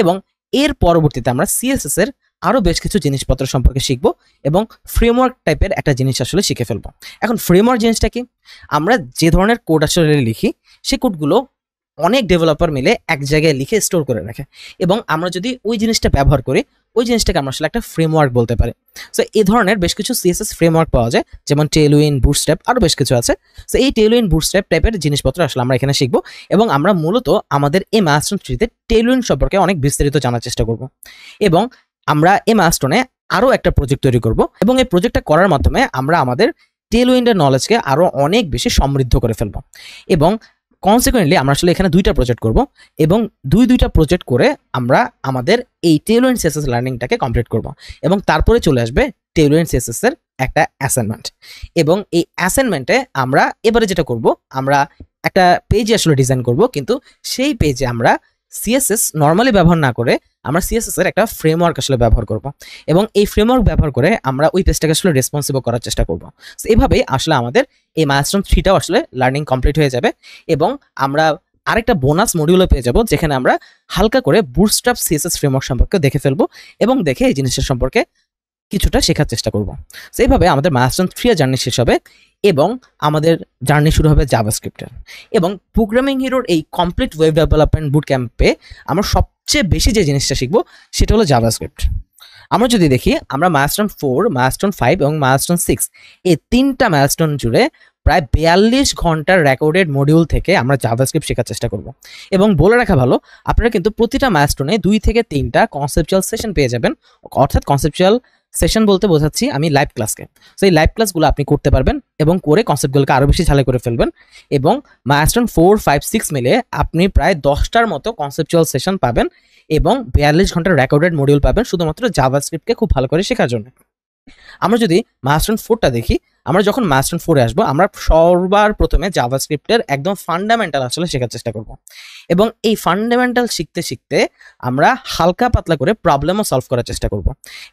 এবং এর পরবর্তীতে আমরা CSS এর আরও বেশ কিছু জিনিসপত্র সম্পর্কে শিখব এবং ফ্রেমওয়ার্ক টাইপের একটা জিনিস আসলে শিখে ফেলবো। এখন ফ্রেমওয়ার্ক জিনিসটা কি, আমরা যে ধরনের কোড আসলে লিখি, সেই কোডগুলো অনেক ডেভেলপার মিলে এক জায়গায় লিখে স্টোর করে রাখে, এবং আমরা যদি ওই জিনিসটা ব্যবহার করি, ওই জিনিসটাকে আমরা আসলে একটা ফ্রেমওয়ার্ক বলতে পারি। সো এই ধরনের বেশ কিছু CSS ফ্রেমওয়ার্ক পাওয়া যায়, যেমন টেইলউইন্ড, বুটস্ট্র্যাপ, আরও বেশ কিছু আছে। সো এই টেইলউইন্ড, বুটস্ট্র্যাপ টাইপের জিনিসপত্র আসলে আমরা এখানে শিখবো, এবং আমরা মূলত আমাদের এই মাইলস্টোন 3-তে টেইলউইন্ড সম্পর্কে অনেক বিস্তারিত জানার চেষ্টা করব। এবং আমরা এই মাইলস্টোনে আরও একটা প্রজেক্ট তৈরি করব, এবং এই প্রজেক্টটা করার মাধ্যমে আমরা আমাদের টেইলউইন্ডের নলেজকে আরও অনেক বেশি সমৃদ্ধ করে ফেলবো। এবং কনসিকুয়েন্টলি আমরা আসলে এখানে 2টা প্রজেক্ট করব, এবং 2টা প্রজেক্ট করে আমরা আমাদের এই টেইলউইন্ড CSS লার্নিংটাকে কমপ্লিট করব। এবং তারপরে চলে আসবে টেইলউইন্ড CSS এর একটা অ্যাসাইনমেন্ট। এবং এই অ্যাসাইনমেন্টে আমরা এবারে যেটা করব, আমরা একটা পেজে আসলে ডিজাইন করব, কিন্তু সেই পেজে আমরা CSS নর্মালি ব্যবহার না করে আমরা CSS এর একটা ফ্রেমওয়ার্ক আসলে ব্যবহার করব, এবং এই ফ্রেমওয়ার্ক ব্যবহার করে আমরা ওই পেজটাকে আসলে রেসপন্সিভ করার চেষ্টা করব। সো এইভাবেই আসলে আমাদের এই মাইলস্টোন 3টাও আসলে লার্নিং কমপ্লিট হয়ে যাবে, এবং আমরা আরেকটা বোনাস মডিউলও পেয়ে যাব, যেখানে আমরা হালকা করে বুটস্ট্র্যাপ CSS ফ্রেমওয়ার্ক সম্পর্কে দেখে ফেলবো, এবং দেখে এই জিনিসের সম্পর্কে কিছুটা শেখার চেষ্টা করব। সো এইভাবে আমাদের মাইলস্টোন 3 এর জার্নি শেষ হবে, এবং আমাদের জার্নি শুরু হবে জাভাস্ক্রিপ্টের। এবং প্রোগ্রামিং হিরোর এই কমপ্লিট ওয়েব ডেভেলপমেন্ট বুট ক্যাম্পে আমরা সবচেয়ে বেশি যে জিনিসটা শিখবো, সেটা হলো জাভাস্ক্রিপ্ট। আমরা যদি দেখি, আমরা মাইলস্টোন 4, মাইলস্টোন 5 এবং মাইলস্টোন 6 এই 3টা মাইলস্টোন জুড়ে প্রায় 42 ঘন্টার রেকর্ডেড মডিউল থেকে আমরা জাভাস্ক্রিপ্ট শেখার চেষ্টা করব। এবং বলে রাখা ভালো, আপনারা কিন্তু প্রতিটা মাইলস্টোনে 2 থেকে 3টা কনসেপচুয়াল সেশন পেয়ে যাবেন। অর্থাৎ কনসেপচুয়াল সেশন বলতে বোঝাচ্ছি আমি লাইভ ক্লাসকে। সো এই লাইভ ক্লাসগুলো আপনি করতে পারবেন এবং করে কনসেপ্টগুলোকে আরও বেশি ঝালাই করে ফেলবেন। এবং মাইলস্টোন 4, 5, 6 মিলে আপনি প্রায় 10টার মতো কনসেপচুয়াল সেশন পাবেন, এবং 42 ঘন্টার রেকর্ডেড মডিউল পাবেন শুধুমাত্র জাভাস্ক্রিপ্টকে খুব ভালো করে শেখার জন্য। আমরা যদি মাইলস্টোন 4টা দেখি, আমরা যখন মাইলস্টোন 4 এ আসবো আমরা সবার প্রথমে জাভাস্ক্রিপ্টের একদম ফান্ডামেন্টাল আসলে শেখার চেষ্টা করব এবং এই ফান্ডামেন্টাল শিখতে শিখতে আমরা হালকা পাতলা করে প্রবলেমও সলভ করার চেষ্টা করব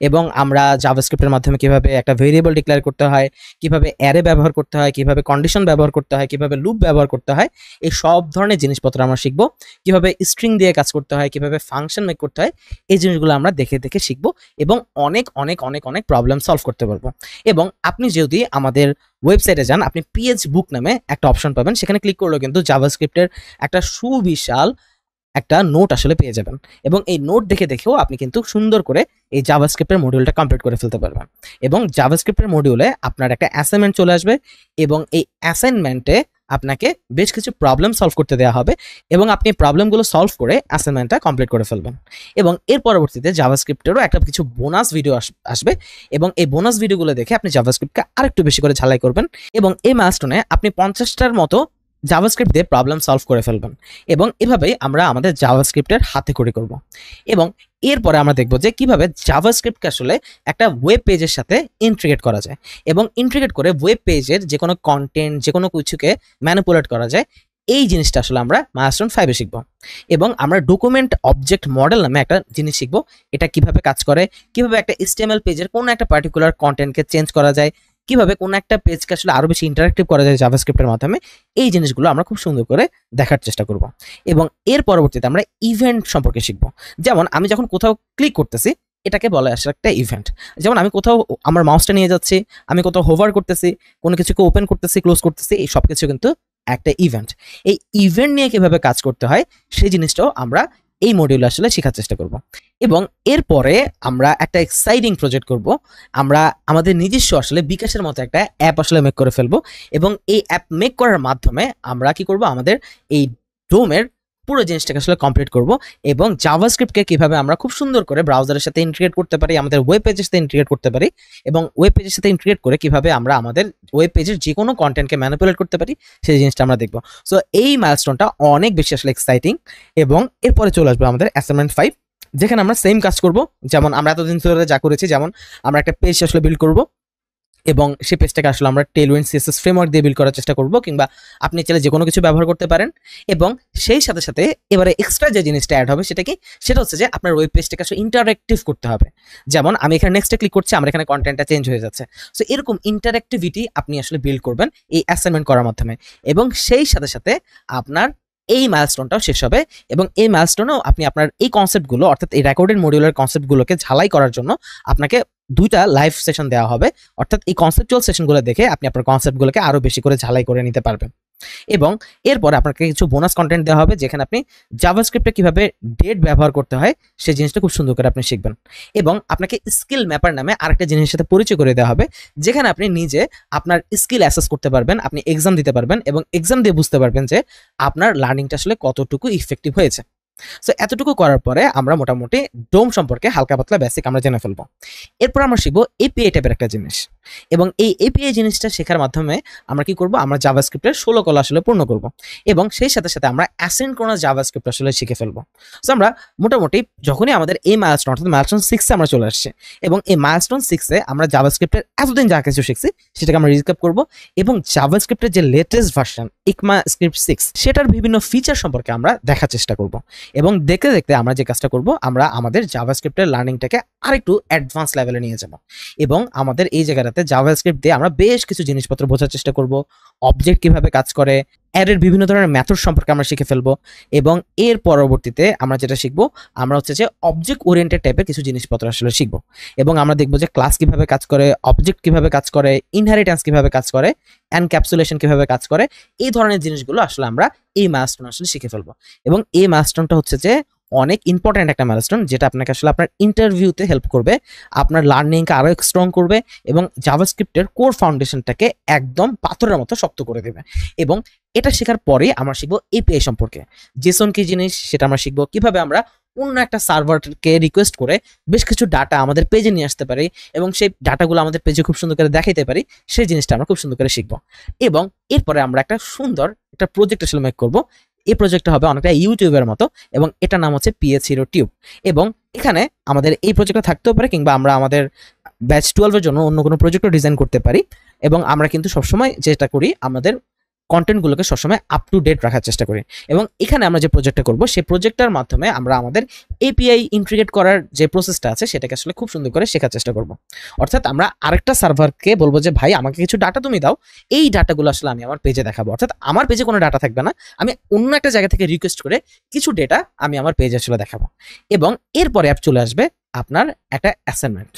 এবং আমরা জাভাস্ক্রিপ্টের মাধ্যমে কিভাবে একটা ভেরিয়েবল ডিক্লেয়ার করতে হয়, কিভাবে অ্যারে ব্যবহার করতে হয়, কিভাবে কন্ডিশন ব্যবহার করতে হয়, কিভাবে লুপ ব্যবহার করতে হয়, এই সব ধরনের জিনিসপত্র আমরা শিখব। কিভাবে স্ট্রিং দিয়ে কাজ করতে হয়, কিভাবে ফাংশন মেক করতে হয়, এই জিনিসগুলো আমরা দেখে দেখে শিখব এবং অনেক অনেক অনেক অনেক প্রবলেম সলভ করতে পারবো। এবং আপনি যদি আমাদের ওয়েবসাইটে যান, আপনি পিএইচ বুক নামে একটা অপশন পাবেন, সেখানে ক্লিক করলেও কিন্তু জাভাস্ক্রিপ্টের একটা সুবিশাল একটা নোট আসলে পেয়ে যাবেন এবং এই নোট দেখে দেখেও আপনি কিন্তু সুন্দর করে এই জাভাস্ক্রিপ্টের মডিউলটা কমপ্লিট করে ফেলতে পারবেন। এবং জাভাস্ক্রিপ্টের মডিউলে আপনার একটা অ্যাসাইনমেন্ট চলে আসবে এবং এই অ্যাসাইনমেন্টে আপনাকে বেশ কিছু প্রবলেম সলভ করতে দেওয়া হবে এবং আপনি প্রবলেমগুলো সলভ করে অ্যাসাইনমেন্টটা কমপ্লিট করে ফেলবেন। এবং এর পরবর্তীতে জাভাস্ক্রিপ্টেরও একটা কিছু বোনাস ভিডিও আসবে এবং এই বোনাস ভিডিওগুলো দেখে আপনি জাভাস্ক্রিপ্টকে আরেকটু বেশি করে ঝালাই করবেন এবং এই মাইলস্টোনে আপনি 50টার মতো জাভাস্ক্রিপ্ট দিয়ে প্রবলেম সলভ করে ফেলবেন এবং এভাবেই আমরা আমাদের জাভাস্ক্রিপ্টের হাতে খড়ি করব। এবং এরপরে আমরা দেখব যে কিভাবে জাভাস্ক্রিপ্টকে আসলে একটা ওয়েব পেজের সাথে ইন্টিগ্রেট করা যায় এবং ইন্টিগ্রেট করে ওয়েব পেজের যে কোনো কন্টেন্ট, যে কোনো কিছুকে ম্যানিপুলেট করা যায়। এই জিনিসটা আসলে আমরা মাইলস্টোন 5 এ শিখব এবং আমরা ডকুমেন্ট অবজেক্ট মডেল নামে একটা জিনিস শিখব। এটা কিভাবে কাজ করে, কিভাবে একটা HTML পেজের কোনো একটা পার্টিকুলার কন্টেন্টকে চেঞ্জ করা যায়, কিভাবে কোনো একটা পেজকে আসলে আরো বেশি ইন্টারেক্টিভ করা যায় জাভাস্ক্রিপ্টের মাধ্যমে, এই জিনিসগুলো আমরা খুব সুন্দর করে দেখার চেষ্টা করব। এবং এর পরবর্তীতে আমরা ইভেন্ট সম্পর্কে শিখব। যেমন আমি যখন কোথাও ক্লিক করতেছি, এটাকে বলে আসলে একটা ইভেন্ট। যেমন আমি কোথাও আমার মাউসটা নিয়ে যাচ্ছি, আমি কোথাও হোভার করতেছি, কোনো কিছুকে ওপেন করতেছি, ক্লোজ করতেছি, এই সব কিছু কিন্তু একটা ইভেন্ট। এই ইভেন্ট নিয়ে কিভাবে কাজ করতে হয় সেই জিনিসটাও আমরা এই মডিউলে আসলে শেখার চেষ্টা করব। এবং এরপরে আমরা একটা এক্সাইটিং প্রজেক্ট করব। আমরা আমাদের নিজস্ব আসলে বিকাশের মতো একটা অ্যাপ আসলে মেক করে ফেলবো এবং এই অ্যাপ মেক করার মাধ্যমে আমরা কি করব, আমাদের এই ডোমের পুরো জিনিসটাকে আসলে কমপ্লিট করব এবং জাভাস্ক্রিপ্টকে কিভাবে আমরা খুব সুন্দর করে ব্রাউজারের সাথে ইন্টিগ্রেট করতে পারি, আমাদের ওয়েব পেজের সাথে ইন্টিগ্রেট করতে পারি এবং ওয়েব পেজের সাথে ইন্টিগ্রেট করে কিভাবে আমরা আমাদের ওয়েব পেজের যে কোনো কন্টেন্টকে ম্যানিপুলেট করতে পারি, সেই জিনিসটা আমরা দেখব। সো এই মাইলস্টোনটা অনেক বেশি আসলে এক্সাইটিং। এবং এরপরে চলে আসবে আমাদের অ্যাসাইনমেন্ট 5, যেখানে আমরা সেম কাজ করব যেমন আমরা এতদিন ধরে যা করেছি। যেমন আমরা একটা পেজ আসলে বিল্ড করব এবং সেই পেজটাকে আসলে আমরা টেলউইন্ড সিএসএস ফ্রেমওয়ার্ক দিয়ে বিল্ড করার চেষ্টা করব, কিংবা আপনি চাইলে যে কোনো কিছু ব্যবহার করতে পারেন। এবং সেই সাথে সাথে এবারে এক্সট্রা যে জিনিসটা অ্যাড হবে সেটা হচ্ছে যে আপনার ওয়েব পেজটাকে আসলে ইন্টারঅ্যাক্টিভ করতে হবে। যেমন আমি এখানে নেক্সটে ক্লিক করছি, আমার এখানে কন্টেন্টটা চেঞ্জ হয়ে যাচ্ছে। সো এরকম ইন্টারঅ্যাক্টিভিটি আপনি আসলে বিল্ড করবেন এই অ্যাসাইনমেন্ট করার মাধ্যমে এবং সেই সাথে সাথে আপনার এই মাইলস্টোনটাও শেষ হবে এবং এই মাইলস্টোনেও আপনি আপনার এই কনসেপ্টগুলো, অর্থাৎ এই রেকর্ডেড মডিউলের কনসেপ্টগুলোকে ঝালাই করার জন্য আপনাকে 2টা লাইভ সেশন দেওয়া হবে। অর্থাৎ এই কনসেপচুয়াল সেশনগুলো দেখে আপনি আপনার কনসেপ্টগুলোকে আরো বেশি করে ঝালাই করে নিতে পারবেন। এবং এরপরে আপনাকে কিছু বোনাস কন্টেন্ট দেওয়া হবে, যেখানে আপনি জাভাস্ক্রিপ্টে কিভাবে ডেট ব্যবহার করতে হয় সেই জিনিসটা খুব সুন্দর করে আপনি শিখবেন। এবং আপনাকে স্কিল ম্যাপার নামে আরেকটা জিনিসের সাথে পরিচয় করে দেওয়া হবে, যেখানে আপনি নিজে আপনার স্কিল অ্যাসেস করতে পারবেন, আপনি এক্সাম দিতে পারবেন এবং এক্সাম দিয়ে বুঝতে পারবেন যে আপনার লার্নিংটা আসলে কতটুকু ইফেক্টিভ হয়েছে। সো এতটুকু করার পরে আমরা মোটামুটি ডোম সম্পর্কে হালকা পাতলা বেসিক আমরা জেনে ফেলবো। এরপর আমরা শিখবো এপিআই টাইপের একটা জিনিস এবং এই এপিআই জিনিসটা শেখার মাধ্যমে আমরা কি করব, আমরা জাভাস্ক্রিপ্টের 16 কলা আসলে পূর্ণ করব এবং সেই সাথে সাথে আমরা অ্যাসিনক্রোনাস জাভাস্ক্রিপ্ট আসলে শিখে ফেলবো। সো আমরা মোটামুটি যখনই আমাদের এই মাইলস্টোন অর্থাৎ মাইলস্টোন 6 এ আমরা চলে আসছি এবং এই মাইলস্টোন 6 এ আমরা জাভাস্ক্রিপ্টের এতদিন যা কিছু শিখছি সেটাকে আমরা রিক্যাপ করব এবং জাভাস্ক্রিপ্টের যে লেটেস্ট ভার্সন ইকমাস্ক্রিপ্ট 6 সেটার বিভিন্ন ফিচার সম্পর্কে আমরা দেখার চেষ্টা করব। এবং দেখতে দেখতে আমরা যে কাজটা করব, আমরা আমাদের জাভাস্ক্রিপ্টের লার্নিংটাকে আরেকটু অ্যাডভান্স লেভেলে নিয়ে যাব এবং আমাদের এই জায়গাটাতে জাভাস্ক্রিপ্ট দিয়ে আমরা বেশ কিছু জিনিসপত্র বোঝার চেষ্টা করব। অবজেক্ট কিভাবে কাজ করে, অ্যারের বিভিন্ন ধরনের মেথড সম্পর্কে আমরা শিখে ফেলবো এবং এর পরবর্তীতে আমরা যেটা শিখবো, আমরা হচ্ছে যে অবজেক্ট ওরিয়েন্টেড টাইপের কিছু জিনিসপত্র আসলে শিখবো এবং আমরা দেখবো যে ক্লাস কিভাবে কাজ করে, অবজেক্ট কিভাবে কাজ করে, ইনহেরিটেন্স কিভাবে কাজ করে, এনক্যাপসুলেশন কিভাবে কাজ করে, এই ধরনের জিনিসগুলো আসলে আমরা এই মাইলস্টোন আসলে শিখে ফেলবো। এবং এই মাইলস্টোনটা হচ্ছে যে অনেক ইম্পর্ট্যান্ট একটা মাইলস্টোন, যেটা আপনাকে আসলে আপনার ইন্টারভিউতে হেল্প করবে, আপনার লার্নিংকে আরো স্ট্রং করবে এবং জাভাস্ক্রিপ্টের কোর ফাউন্ডেশনটাকে একদম পাথরের মতো শক্ত করে দেবে। এবং এটা শেখার পরে আমরা শিখবো এপিআই সম্পর্কে। জেসন কি জিনিস সেটা আমরা শিখবো, কিভাবে আমরা অন্য একটা সার্ভারকে রিকোয়েস্ট করে বেশ কিছু ডাটা আমাদের পেজে নিয়ে আসতে পারি এবং সেই ডাটাগুলো আমাদের পেজে খুব সুন্দর করে দেখাইতে পারি, সেই জিনিসটা আমরা খুব সুন্দর করে শিখবো। এবং এরপরে আমরা একটা সুন্দর একটা প্রজেক্ট আসলে মেক করবো। এই প্রজেক্টটা হবে অনেকটা ইউটিউবের মতো এবং এটার নাম হচ্ছে PH Hero টিউব। এবং এখানে আমাদের এই প্রজেক্টটা থাকতেও পারে কিংবা আমরা আমাদের ব্যাচ 12 এর জন্য অন্য কোনো প্রজেক্টও ডিজাইন করতে পারি এবং আমরা কিন্তু সবসময় যেটা করি আমাদের কন্টেন্টগুলোকে সবসময় আপ টু ডেট রাখার চেষ্টা করি। এবং এখানে আমরা যে প্রজেক্টটা করব সেই প্রজেক্টটার মাধ্যমে আমরা আমাদের এপিআই ইন্টিগ্রেট করার যে প্রসেসটা আছে সেটাকে আসলে খুব সুন্দর করে শেখার চেষ্টা করব। অর্থাৎ আমরা আরেকটা সার্ভারকে বলবো যে ভাই আমাকে কিছু ডাটা তুমি দাও, এই ডাটাগুলো আসলে আমি আমার পেজে দেখাবো। অর্থাৎ আমার পেজে কোনো ডাটা থাকবে না, আমি অন্য একটা জায়গা থেকে রিকোয়েস্ট করে কিছু ডেটা আমি আমার পেজে আসলে দেখাবো। এবং এরপরে অ্যাপ চলে আসবে আপনার একটা অ্যাসাইনমেন্ট।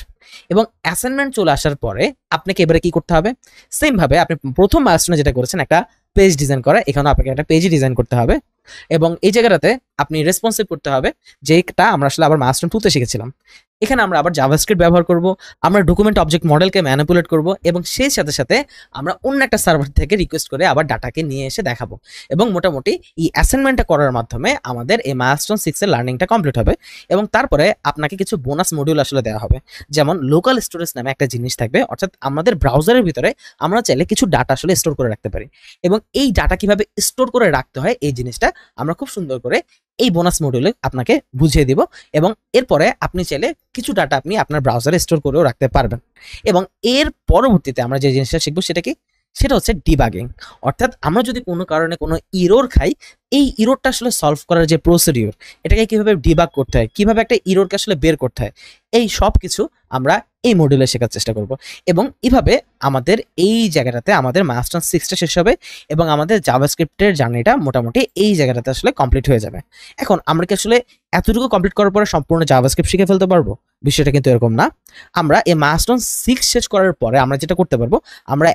এবং অ্যাসাইনমেন্ট চলে আসার পরে আপনাকে এবারে কি করতে হবে, সেম ভাবে আপনি প্রথম মাইলস্টোনে যেটা করেছেন একটা পেজ ডিজাইন করা, এখানে আপনাকে একটা পেজই ডিজাইন করতে হবে। এবং এই জায়গাটাতে আপনি রেসপন্সিভ করতে হবে, যেটা আমরা আসলে আবার মাইলস্টোন 2 তে শিখেছিলাম। এখানে আমরা আবার জাভাস্ক্রিপ্ট ব্যবহার করব, আমরা ডকুমেন্ট অবজেক্ট মডেলকে ম্যানিপুলেট করব, এবং সেই সাথে সাথে আমরা অন্য একটা সার্ভার থেকে রিকোয়েস্ট করে আবার ডাটাকে নিয়ে এসে দেখাবো। এবং মোটামুটি এই অ্যাসাইনমেন্টটা করার মাধ্যমে আমাদের এই মাইলস্টোন 6 এর লার্নিংটা কমপ্লিট হবে। এবং তারপরে আপনাকে কিছু বোনাস মডিউল আসলে দেওয়া হবে, যেমন লোকাল স্টোরেজ নামে একটা জিনিস থাকবে। অর্থাৎ আমাদের ব্রাউজারের ভিতরে আমরা চাইলে কিছু ডাটা আসলে স্টোর করে রাখতে পারি, এবং এই ডাটা কিভাবে স্টোর করে রাখতে হয় এই জিনিসটা আমরা খুব সুন্দর করে এই বোনাস মডিউলে আপনাকে বুঝিয়ে দিব। এবং এরপরে আপনি চাইলে কিছু ডাটা আপনি আপনার ব্রাউজারে স্টোর করেও রাখতে পারবেন। এবং এর পরবর্তীতে আমরা যে জিনিসটা শিখবো সেটা কি, সেটা হচ্ছে ডিবাগিং। অর্থাৎ আমরা যদি কোনো কারণে কোনো ইরোর খাই, এই ইরোরটা আসলে সলভ করার যে প্রসিডিওর, এটাকে কিভাবে ডিবাগ করতে হয়, কিভাবে একটা ইরোরকে আসলে বের করতে হয়, এই সব কিছু আমরা এই মডিউলে শেখার চেষ্টা করব। এবং এভাবে আমাদের এই জায়গাটাতে আমাদের মাইলস্টোন 6টা শেষ হবে, এবং আমাদের জাভাস্ক্রিপ্টের জার্নিটা মোটামুটি এই জায়গাটাতে আসলে কমপ্লিট হয়ে যাবে। এখন আমরা কি আসলে এতটুকু কমপ্লিট করার পরে সম্পূর্ণ জাভাস্ক্রিপ্ট শিখে ফেলতে পারবো? বিষয়টা কিন্তু এরকম না। আমরা এই মাইলস্টোন 6 শেষ করার পরে আমরা যেটা করতে পারবো, আমরা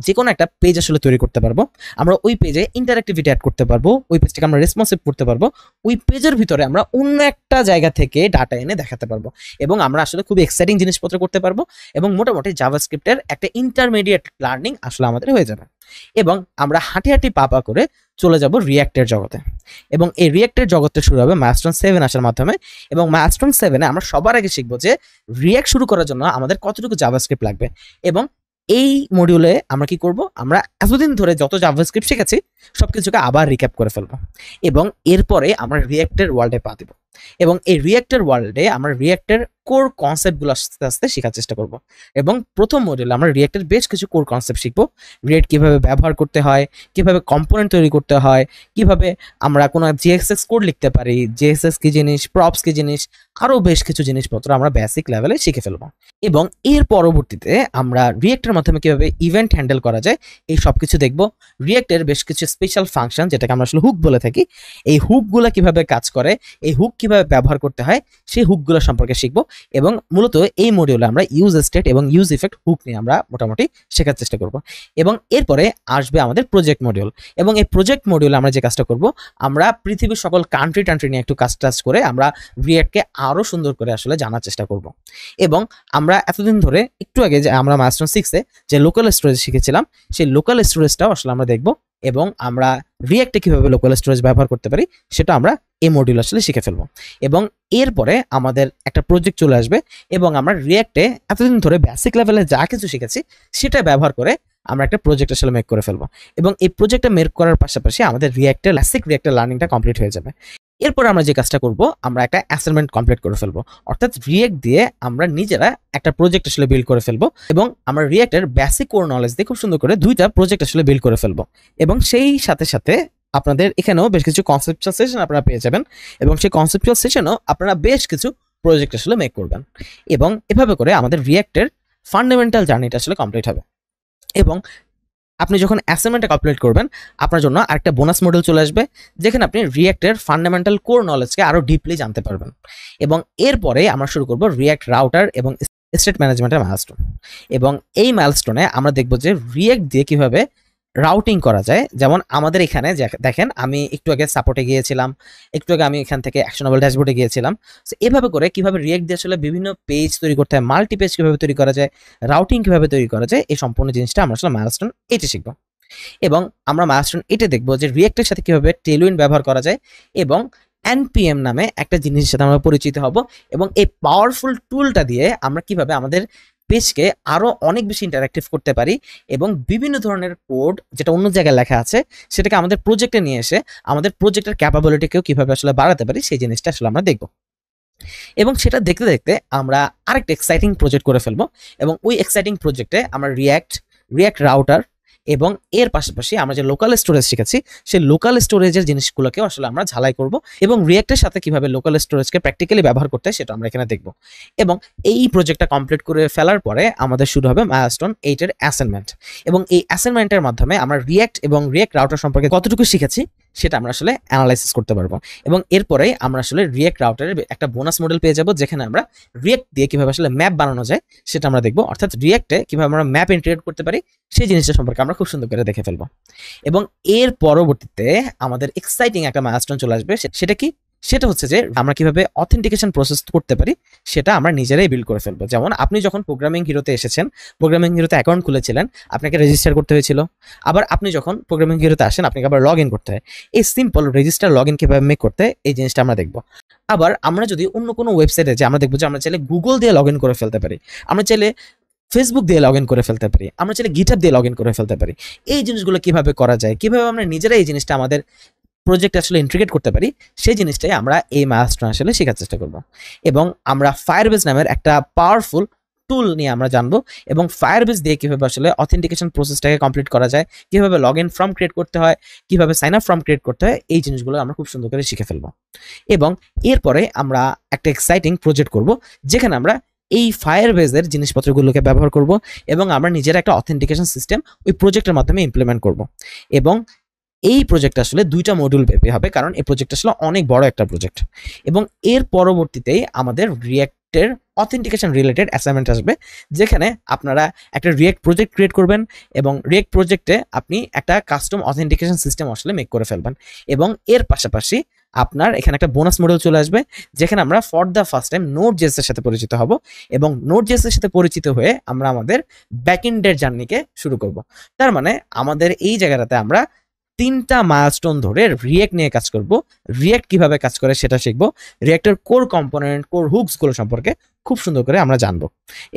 যে কোনো একটা পেজ আসলে তৈরি করতে পারবো। আমরা ওই পেজে ইন্টারঅ্যাক্টিভিটি অ্যাড করতে পারবো, ওই পেজটাকে আমরা রেসপন্সিভ করতে পারবো, ওই পেজের ভিতরে আমরা অন্য একটা জায়গা থেকে ডাটা এনে দেখাতে পারবো, এবং আমরা আসলে খুব এক্সাইটিং জিনিসপত্র করতে পারবো। এবং মোটামুটি জাভাস্ক্রিপ্টের একটা ইন্টারমিডিয়েট লার্নিং আসলে আমাদের হয়ে যাবে। এবং আমরা হাঁটি হাঁটি পা করে চলে যাব রিঅ্যাক্টের জগতে। এবং এই রিঅ্যাক্টের জগতে শুরু হবে মাইলস্টোন 7 আসার মাধ্যমে। এবং মাইলস্টোন 7-এ আমরা সবার আগে শিখবো যে রিঅ্যাক্ট শুরু করার জন্য আমাদের কতটুকু জাভাস্ক্রিপ্ট লাগবে। এবং এই মডিউলে আমরা কি করব, আমরা এতদিন ধরে যত জাভাস্ক্রিপ্ট শিখেছি সবকিছুকে আবার রিক্যাপ করে ফেলবো। এবং এরপরে আমরা রিঅ্যাক্টের ওয়ার্ল্ডে পা দিব। এবং এই রিঅ্যাক্টের ওয়ার্ল্ডে আমরা রিঅ্যাক্টের কোর কনসেপ্টগুলো আস্তে আস্তে শেখার চেষ্টা করব। এবং প্রথম মডিউলে আমরা রিঅ্যাক্টের বেশ কিছু কোর কনসেপ্ট শিখবো, রিঅ্যাক্ট কিভাবে ব্যবহার করতে হয়, কিভাবে কম্পোনেন্ট তৈরি করতে হয়, কিভাবে আমরা কোনো জিএক্সএস কোড লিখতে পারি, জিএক্সএস কি জিনিস, প্রপস কি জিনিস, আরও বেশ কিছু জিনিসপত্র আমরা বেসিক লেভেলে শিখে ফেলবো। এবং এর পরবর্তীতে আমরা রিঅ্যাক্টের মাধ্যমে কিভাবে ইভেন্ট হ্যান্ডেল করা যায় এই সব কিছু দেখবো। রিঅ্যাক্টের বেশ কিছু স্পেশাল ফাংশন, যেটাকে আমরা আসলে হুক বলে থাকি, এই হুকগুলো কিভাবে কাজ করে, এই হুক কিভাবে ব্যবহার করতে হয়, সেই হুকগুলো সম্পর্কে শিখবো। এবং মূলত এই মডিউলে আমরা ইউজ স্টেট এবং ইউজ ইফেক্ট হুক নিয়ে আমরা মোটামুটি শেখার চেষ্টা করব। এবং এরপরে আসবে আমাদের প্রজেক্ট মডিউল। এবং এই প্রজেক্ট মডিউলে আমরা যে কাজটা করব, আমরা পৃথিবীর সকল কান্ট্রি নিয়ে একটু কাজ করে আমরা রিঅ্যাক্টকে আরও সুন্দর করে আসলে জানার চেষ্টা করব। এবং আমরা এতদিন ধরে একটু আগে যে আমরা মাইলস্টোন 6-এ যে লোকাল স্টোরেজ শিখেছিলাম, সেই লোকাল স্টোরেজটাও আসলে আমরা দেখব। এবং আমরা রিঅ্যাক্টে কিভাবে লোকাল স্টোরেজ ব্যবহার করতে পারি সেটা আমরা এই মডিউল আসলে শিখে ফেলবো। এবং এরপরে আমাদের একটা প্রজেক্ট চলে আসবে, এবং আমরা রিঅ্যাক্টে এতদিন ধরে বেসিক লেভেলে যা কিছু শিখেছি সেটা ব্যবহার করে আমরা একটা প্রজেক্ট আসলে মেক করে ফেলবো। এবং এই প্রজেক্টটা মেক করার পাশাপাশি আমাদের বেসিক রিঅ্যাক্টের লার্নিংটা কমপ্লিট হয়ে যাবে। এরপর আমরা যে কাজটা করব, আমরা একটা অ্যাসাইনমেন্ট কমপ্লিট করে ফেলবো। অর্থাৎ রিঅ্যাক্ট দিয়ে আমরা নিজেরা একটা প্রজেক্ট আসলে বিল্ড করে ফেলবো, এবং আমরা রিঅ্যাক্টের বেসিক কোর নলেজ দিয়ে খুব সুন্দর করে 2টা প্রজেক্ট আসলে বিল্ড করে ফেলবো। এবং সেই সাথে সাথে আপনাদের এখানেও বেশ কিছু কনসেপচুয়াল সেশন আপনারা পেয়ে যাবেন, এবং সেই কনসেপচুয়াল সেশনও আপনারা বেশ কিছু প্রজেক্ট আসলে মেক করবেন। এবং এভাবে করে আমাদের রিঅ্যাক্টের ফান্ডামেন্টাল জার্নিটা আসলে কমপ্লিট হবে। এবং আপনি যখন অ্যাসাইনমেন্টটা কমপ্লিট করবেন, আপনার জন্য আরেকটা বোনাস মডিউল চলে আসবে, যেখানে আপনি রিঅ্যাক্টের ফান্ডামেন্টাল কোর নলেজকে আরও ডিপলি জানতে পারবেন। এবং এরপরে আমরা শুরু করব রিঅ্যাক্ট রাউটার এবং স্টেট ম্যানেজমেন্টের মাইলস্টোন। এবং এই মাইলস্টোনে আমরা দেখব যে রিঅ্যাক্ট দিয়ে কিভাবে রাউটিং করা যায়। যেমন আমাদের এখানে দেখেন, আমি একটু আগে সাপোর্টে গিয়েছিলাম, একটু আগে আমি এখান থেকে অ্যাকশনেবল ড্যাশবোর্ডে গিয়েছিলাম। সো এভাবে করে কিভাবে রিঅ্যাক্ট দিয়ে আসলে বিভিন্ন পেজ তৈরি করতে হয়, মাল্টি পেজ কিভাবে তৈরি করা যায়, রাউটিং কিভাবে তৈরি করা যায়, এই সম্পূর্ণ জিনিসটা আমরা আসলে মাইলস্টোন 8-এ শিখব। এবং আমরা মাইলস্টোন 8-এ দেখবো যে রিঅ্যাক্টের সাথে কিভাবে টেলউইন্ড ব্যবহার করা যায়, এবং এনপিএম নামে একটা জিনিসের সাথে আমরা পরিচিত হব। এবং এই পাওয়ারফুল টুলটা দিয়ে আমরা কিভাবে আমাদের পেজকে আরও অনেক বেশি ইন্টারঅ্যাক্টিভ করতে পারি, এবং বিভিন্ন ধরনের কোড যেটা অন্য জায়গায় লেখা আছে সেটাকে আমাদের প্রজেক্টে নিয়ে এসে আমাদের প্রজেক্টের ক্যাপাবিলিটিকেও কিভাবে আসলে বাড়াতে পারি সেই জিনিসটা আসলে আমরা দেখব। এবং সেটা দেখতে দেখতে আমরা আরেকটা এক্সাইটিং প্রজেক্ট করে ফেলবো। এবং ওই এক্সাইটিং প্রজেক্টে আমরা রিঅ্যাক্ট, রিয়াক্ট রাউটার এবং এর পাশাপাশি আমরা যে লোকাল স্টোরেজ শিখেছি সেই লোকাল স্টোরেজের জিনিসগুলোকেও আসলে আমরা ঝালাই করব এবং রিয়াক্টের সাথে কিভাবে লোকাল স্টোরেজকে প্র্যাকটিক্যালি ব্যবহার করতে হয় সেটা আমরা এখানে দেখব। এবং এই প্রজেক্টটা কমপ্লিট করে ফেলার পরে আমাদের শুরু হবে মাইলস্টোন 8 এর অ্যাসাইনমেন্ট এবং এই অ্যাসাইনমেন্টের মাধ্যমে আমরা রিয়াক্ট এবং রিয়াক্ট রাউটার সম্পর্কে কতটুকু শিখেছি সেটা আমরা আসলে অ্যানালাইসিস করতে পারবো এবং এরপরে আমরা আসলে রিয়াক্ট রাউটারের একটা বোনাস মডেল পেয়ে যাব যেখানে আমরা রিয়াক্ট দিয়ে কিভাবে আসলে ম্যাপ বানানো যায় সেটা আমরা দেখবো, অর্থাৎ রিয়াক্টে কিভাবে আমরা ম্যাপ ইন্টিগ্রেট করতে পারি সেই জিনিসটা সম্পর্কে আমরা খুব সুন্দর করে দেখে ফেলবো। এবং এর পরবর্তীতে আমাদের এক্সাইটিং একটা মাইলস্টোন চলে আসবে, সেটা কি? সেটা হচ্ছে যে আমরা কিভাবে অথেন্টিকেশন প্রসেস করতে পারি সেটা আমরা নিজেরাই বিল্ড করে ফেলবো। যেমন আপনি যখন প্রোগ্রামিং হিরোতে এসেছেন, প্রোগ্রামিং হিরোতে অ্যাকাউন্ট খুলেছিলেন, আপনাকে রেজিস্টার করতে হয়েছিল। আবার আপনি যখন প্রোগ্রামিং হিরোতে আসেন আপনাকে আবার লগ ইন করতে হয়। এই সিম্পল রেজিস্টার লগ ইন কিভাবে মেক করতে হয় এই জিনিসটা আমরা দেখবো। আবার আমরা যদি অন্য কোনো ওয়েবসাইটে যে আমরা দেখবো যে আমরা চাইলে গুগল দিয়ে লগ ইন করে ফেলতে পারি, আমরা চাইলে ফেসবুক দিয়ে লগ ইন করে ফেলতে পারি, আমরা চাইলে গিটহাব দিয়ে লগ ইন করে ফেলতে পারি। এই জিনিসগুলো কিভাবে করা যায়, কিভাবে আমরা নিজেরাই এই জিনিসটা আমাদের প্রজেক্ট আসলে ইন্টিগ্রেট করতে পারি সেই জিনিসটাই আমরা এই মাইলস্টোন আসলে শেখার চেষ্টা করব। এবং আমরা ফায়ারবেজ নামের একটা পাওয়ারফুল টুল নিয়ে আমরা জানবো এবং ফায়ারবেজ দিয়ে কিভাবে আসলে অথেন্টিকেশন প্রসেসটাকে কমপ্লিট করা যায়, কিভাবে লগ ইন ফর্ম ক্রিয়েট করতে হয়, কিভাবে সাইন আপ ফর্ম ক্রিয়েট করতে হয়, এই জিনিসগুলো আমরা খুব সুন্দর করে শিখে ফেলবো। এবং এরপরে আমরা একটা এক্সাইটিং প্রজেক্ট করব যেখানে আমরা এই ফায়ারবেজের জিনিসপত্রগুলোকে ব্যবহার করব এবং আমরা নিজের একটা অথেন্টিকেশন সিস্টেম ওই প্রজেক্টের মাধ্যমে ইমপ্লিমেন্ট করব। এবং এই প্রজেক্ট আসলে 2টা মডিউল ব্যাপী হবে, কারণ এই প্রজেক্ট আসলে অনেক বড় একটা প্রজেক্ট। এবং এর পরবর্তীতেই আমাদের রিয়াক্টের অথেন্টিকেশন রিলেটেড অ্যাসাইনমেন্ট আসবে, যেখানে আপনারা একটা রিয়াক্ট প্রজেক্ট ক্রিয়েট করবেন এবং রিয়াক্ট প্রজেক্টে আপনি একটা কাস্টম অথেন্টিকেশন সিস্টেম আসলে মেক করে ফেলবেন। এবং এর পাশাপাশি আপনার এখানে একটা বোনাস মডিউল চলে আসবে যেখানে আমরা for the first time node dot JS এর সাথে পরিচিত হব এবং নোড.js এর সাথে পরিচিত হয়ে আমরা আমাদের ব্যাকএন্ডের জার্নিকে শুরু করব। তার মানে আমাদের এই জায়গাটাতে আমরা 3টা মাইলস্টোন ধরে রিয়াক্ট নিয়ে কাজ করব, রিয়াক্ট কিভাবে কাজ করে সেটা শিখবো, রিয়াক্টের কোর কম্পোনেন্ট, কোর হুকসগুলো সম্পর্কে খুব সুন্দর করে আমরা জানবো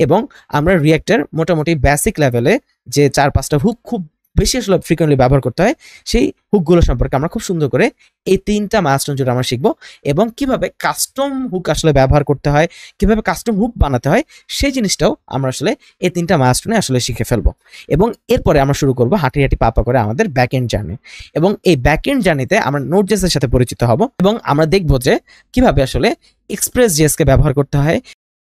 এবং আমরা রিয়াক্টের মোটামুটি বেসিক লেভেলে যে 4-5টা হুক খুব বেশি আসলে ফ্রিকোয়েন্টলি ব্যবহার করতে হয় সেই হুকগুলো সম্পর্কে আমরা খুব সুন্দর করে এই 3টা মাইলস্টোন জুড়ে আমরা শিখবো এবং কিভাবে কাস্টম হুক আসলে ব্যবহার করতে হয়, কিভাবে কাস্টম হুক বানাতে হয় সেই জিনিসটাও আমরা আসলে এই 3টা মাইলস্টোনে আসলে শিখে ফেলবো। এবং এরপরে আমরা শুরু করবো হাঁটি হাঁটি পা করে আমাদের ব্যাকএন্ড জার্নি এবং এই ব্যাকএন্ড জার্নিতে আমরা নোড.js এর সাথে পরিচিত হব এবং আমরা দেখবো যে কিভাবে আসলে এক্সপ্রেস.js কে ব্যবহার করতে হয়,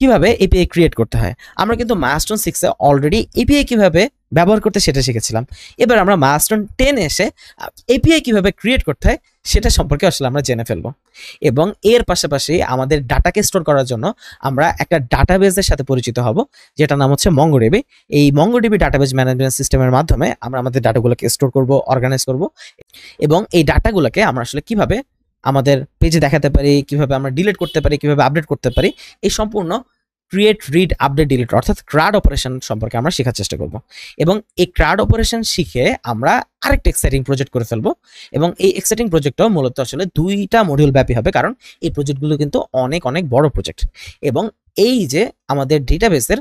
কিভাবে এপিআই ক্রিয়েট করতে হয়। আমরা কিন্তু মাইলস্টোন 6 এ অলরেডি এপিআই কিভাবে ব্যবহার করতে সেটা শিখেছিলাম। এবার আমরা মাইলস্টোন 10 এসে এপিআই কিভাবে ক্রিয়েট করতে হয় সেটা সম্পর্কে আসলে আমরা জেনে ফেলবো। এবং এর পাশাপাশি আমাদের ডাটাকে স্টোর করার জন্য আমরা একটা ডাটাবেজের সাথে পরিচিত হব যেটা নাম হচ্ছে মঙ্গোডিবি। এই মঙ্গোডিবি ডাটাবেজ ম্যানেজমেন্ট সিস্টেমের মাধ্যমে আমরা আমাদের ডাটাগুলোকে স্টোর করব, অর্গানাইজ করব এবং এই ডাটাগুলোকে আমরা আসলে কিভাবে আমাদের পেজে দেখাতে পারি, কিভাবে আমরা ডিলিট করতে পারি, কিভাবে আপডেট করতে পারি, এই সম্পূর্ণ ক্রিয়েট, রিড, আপডেট, ডিলিট অর্থাৎ ক্রাড অপারেশন সম্পর্কে আমরা শেখার চেষ্টা করব। এবং এই ক্রাড অপারেশন শিখে আমরা আরেকটা এক্সাইটিং প্রজেক্ট করে ফেলবো এবং এই এক্সাইটিং প্রজেক্টটাও মূলত আসলে 2টা মডিউল ব্যাপী হবে, কারণ এই প্রজেক্টগুলো কিন্তু অনেক অনেক বড় প্রজেক্ট। এবং এই যে আমাদের ডেটাবেসের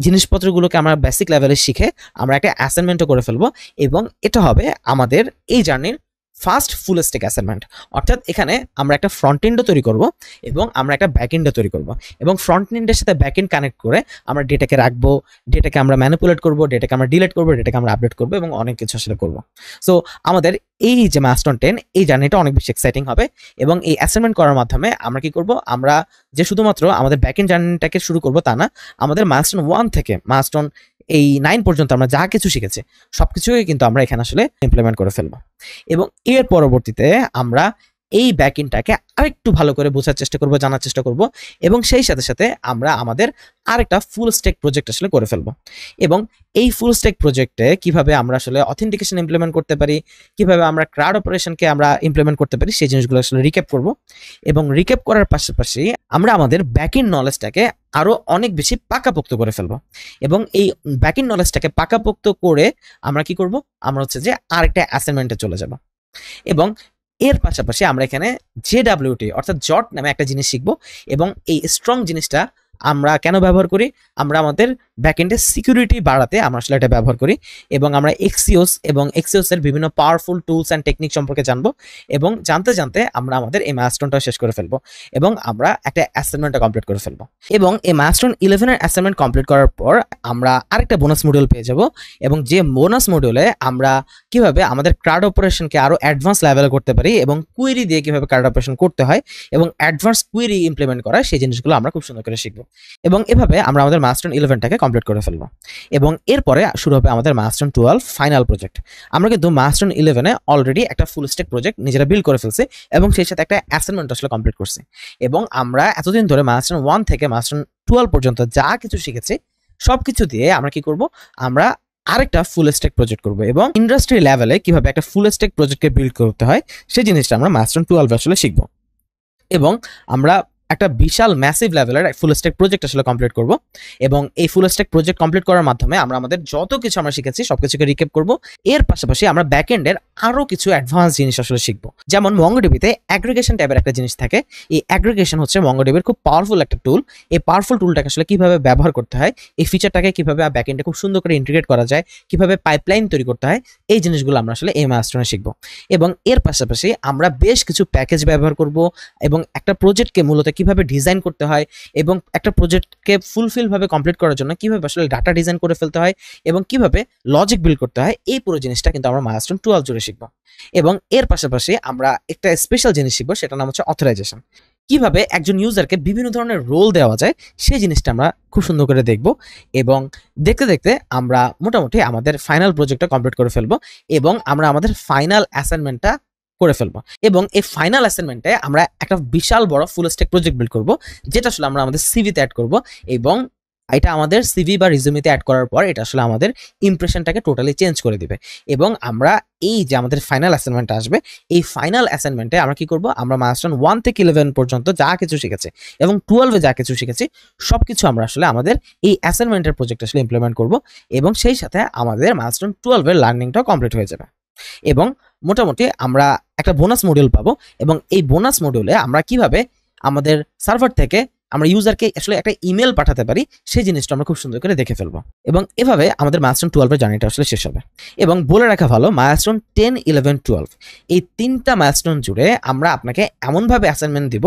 জিনিসপত্রগুলোকে আমরা বেসিক লেভেলে শিখে আমরা একটা অ্যাসাইনমেন্টও করে ফেলবো এবং এটা হবে আমাদের এই জার্নির ফার্স্ট ফুল স্ট্যাক অ্যাসাইনমেন্ট। অর্থাৎ এখানে আমরা একটা ফ্রন্ট এন্ডও তৈরি করব এবং আমরা একটা ব্যাক এন্ডও তৈরি করব এবং ফ্রন্ট এন্ডের সাথে ব্যাক এন্ড কানেক্ট করে আমরা ডেটাকে রাখবো, ডেটাকে আমরা ম্যানিপুলেট করব, ডেটাকে আমরা ডিলিট করব, ডেটাকে আমরা আপডেট করব এবং অনেক কিছু আসলে করব। সো আমাদের এই যে মাইলস্টোন 10 এই জার্নিটা অনেক বেশি এক্সাইটিং হবে এবং এই অ্যাসাইনমেন্ট করার মাধ্যমে আমরা কি করব, আমরা যে শুধুমাত্র আমাদের ব্যাক এন্ড জার্নিটাকে শুরু করব তা না, আমাদের মাইলস্টোন 1 থেকে মাইলস্টোন এই 9 পর্যন্ত আমরা যা কিছু শিখেছি সবকিছুই কিন্তু আমরা এখানে আসলে ইমপ্লিমেন্ট করে ফেলবো। এবং এর পরবর্তীতে আমরা এই ব্যাকএন্ডটাকে আরেকটু ভালো করে বোঝার চেষ্টা করব, জানার চেষ্টা করব এবং সেই সাথে সাথে আমরা আমাদের আরেকটা ফুল স্ট্যাক প্রজেক্ট আসলে করে ফেলবো। এবং এই ফুল স্ট্যাক প্রজেক্টে কিভাবে আমরা আসলে অথেন্টিকেশন ইমপ্লিমেন্ট করতে পারি, কিভাবে আমরা ক্রাউড অপারেশনকে আমরা ইমপ্লিমেন্ট করতে পারি সেই জিনিসগুলো আসলে রিক্যাপ করব। এবং রিক্যাপ করার পাশাপাশি আমরা আমাদের ব্যাকএন্ড নলেজটাকে আরো অনেক বেশি পাকাপোক্ত করে ফেলবো এবং এই ব্যাকএন্ড নলেজটাকে পাকাপোক্ত করে আমরা কি করব, আমরা হচ্ছে যে আরেকটা অ্যাসাইনমেন্টে চলে যাব। এবং এর পাশাপাশি আমরা এখানে JWT অর্থাৎ জট নামে একটা জিনিস শিখবো এবং এই স্ট্রং জিনিসটা আমরা কেন ব্যবহার করি? আমরা আমাদের ব্যাকএন্ডে সিকিউরিটি বাড়াতে আমরা আসলে এটা ব্যবহার করি, এবং আমরা এক্সিওস এবং এক্সিওসের বিভিন্ন পাওয়ারফুল টুলস অ্যান্ড টেকনিক সম্পর্কে জানবো, এবং জানতে জানতে আমরা আমাদের এই মাইলস্টোনটা শেষ করে ফেলবো, এবং আমরা একটা অ্যাসাইনমেন্টটা কমপ্লিট করে ফেলবো। এবং এই মাইলস্টোন 11 এর অ্যাসাইনমেন্ট কমপ্লিট করার পর আমরা আরেকটা বোনাস মডিউল পেয়ে যাব, এবং যে বোনাস মডিউলে আমরা কিভাবে আমাদের ক্রাউড অপারেশনকে আরো অ্যাডভান্স লেভেলে করতে পারি, এবং কুয়েরি দিয়ে কিভাবে ক্রাউড অপারেশন করতে হয় এবং অ্যাডভান্স কুয়েরি ইমপ্লিমেন্ট করা, সেই জিনিসগুলো আমরা খুব সুন্দর করে শিখবো। এবং এভাবে আমরা আমাদের মাইলস্টোন 11টাকে কমপ্লিট করে ফেলবো, এবং এরপরে শুরু হবে আমাদের মাইলস্টোন 12 ফাইনাল প্রজেক্ট। আমরা কিন্তু মাইলস্টোন 11 অলরেডি একটা ফুল স্ট্যাক প্রজেক্ট নিজেরা বিল্ড করে ফেলছি, এবং সেই সাথে একটা অ্যাসাইনমেন্ট আসলে কমপ্লিট করছি। এবং আমরা এতদিন ধরে মাইলস্টোন 1 থেকে মাইলস্টোন 12 পর্যন্ত যা কিছু শিখেছি সবকিছু দিয়ে আমরা কি করব, আমরা আরেকটা ফুল স্ট্যাক প্রজেক্ট করব, এবং ইন্ডাস্ট্রি লেভেলে কিভাবে একটা ফুল স্ট্যাক প্রজেক্টকে বিল্ড করতে হয় সেই জিনিসটা আমরা মাইলস্টোন 12 আসলে শিখব। এবং আমরা একটা বিশাল ম্যাসিভ লেভেলের ফুল স্ট্যাক প্রজেক্ট আসলে কমপ্লিট করব, এবং এই ফুল স্ট্যাক প্রজেক্ট কমপ্লিট করার মাধ্যমে আমরা আমাদের যত কিছু আমরা শিখেছি সবকিছুকে রিক্যাপ করব। এর পাশাপাশি আমরা ব্যাকএন্ডের আরো কিছু অ্যাডভান্স জিনিস আসলে শিখব। যেমন মঙ্গোডিবিতে অ্যাগ্রিগেশন টাইপের একটা জিনিস থাকে। এই অ্যাগ্রিগেশন হচ্ছে মঙ্গোডিবির খুব পাওয়ারফুল একটা টুল। এই পাওয়ারফুল টুলটাকে আসলে কিভাবে ব্যবহার করতে হয়, এই ফিচারটাকে কিভাবে ব্যাকএন্ডে খুব সুন্দর করে ইন্টিগ্রেট করা যায়, কিভাবে পাইপলাইন তৈরি করতে হয়, এই জিনিসগুলো আমরা আসলে এই মাইলস্টোনে শিখব। এবং এর পাশাপাশি আমরা বেশ কিছু প্যাকেজ ব্যবহার করব, এবং একটা প্রজেক্টকে মূলত কিভাবে ডিজাইন করতে হয়, এবং একটা প্রজেক্টকে ফুলফিল ভাবে কমপ্লিট করার জন্য কিভাবে আসলে ডাটা ডিজাইন করে ফেলতে হয়, এবং কিভাবে লজিক বিল্ড করতে হয়, এই পুরো জিনিসটা কিন্তু আমরা মাইলস্টোন 12 জুড়ে শিখবো। এবং এর পাশাপাশি আমরা একটা স্পেশাল জিনিস শিখবো, সেটার নাম হচ্ছে অথরাইজেশন। কিভাবে একজন ইউজারকে বিভিন্ন ধরনের রোল দেওয়া যায় সেই জিনিসটা আমরা খুব সুন্দর করে দেখব, এবং দেখতে দেখতে আমরা মোটামুটি আমাদের ফাইনাল প্রজেক্টটা কমপ্লিট করে ফেলবো, এবং আমরা আমাদের ফাইনাল অ্যাসাইনমেন্টটা করে ফেলবো। এবং এই ফাইনাল অ্যাসাইনমেন্টে আমরা একটা বিশাল বড় ফুল স্ট্যাক প্রজেক্ট বিল্ড করব, যেটা আসলে আমরা আমাদের সিভিতে অ্যাড করব, এবং এটা আমাদের সিভি বা রিজুমিতে অ্যাড করার পর এটা আসলে আমাদের ইমপ্রেশনটাকে টোটালি চেঞ্জ করে দিবে। এবং আমরা এই যে আমাদের ফাইনাল অ্যাসাইনমেন্ট আসবে, এই ফাইনাল অ্যাসাইনমেন্টে আমরা কি করব, আমরা মাইলস্টোন 1 থেকে 11 পর্যন্ত যা কিছু শিখেছি এবং 12 যা কিছু শিখেছি সবকিছু আমরা আসলে আমাদের এই অ্যাসাইনমেন্টের প্রজেক্ট আসলে ইমপ্লিমেন্ট করব, এবং সেই সাথে আমাদের মাইলস্টোন 12 এর লার্নিংটাও কমপ্লিট হয়ে যাবে। এবং মোটামুটি আমরা একটা বোনাস মডিউল পাবো, এবং এই বোনাস মডিউলে আমরা কিভাবে আমাদের সার্ভার থেকে আমরা ইউজারকে আসলে একটা ইমেল পাঠাতে পারি সেই জিনিসটা আমরা খুব সুন্দর করে দেখে ফেলবো। এবং এভাবে আমাদের মাইলস্টোন 12 এর জার্নিটা আসলে শেষ হবে। এবং বলে রাখা ভালো, মাইলস্টোন 10, 11, 12 এই তিনটা মাইলস্টোন জুড়ে আমরা আপনাকে এমনভাবে অ্যাসাইনমেন্ট দিব,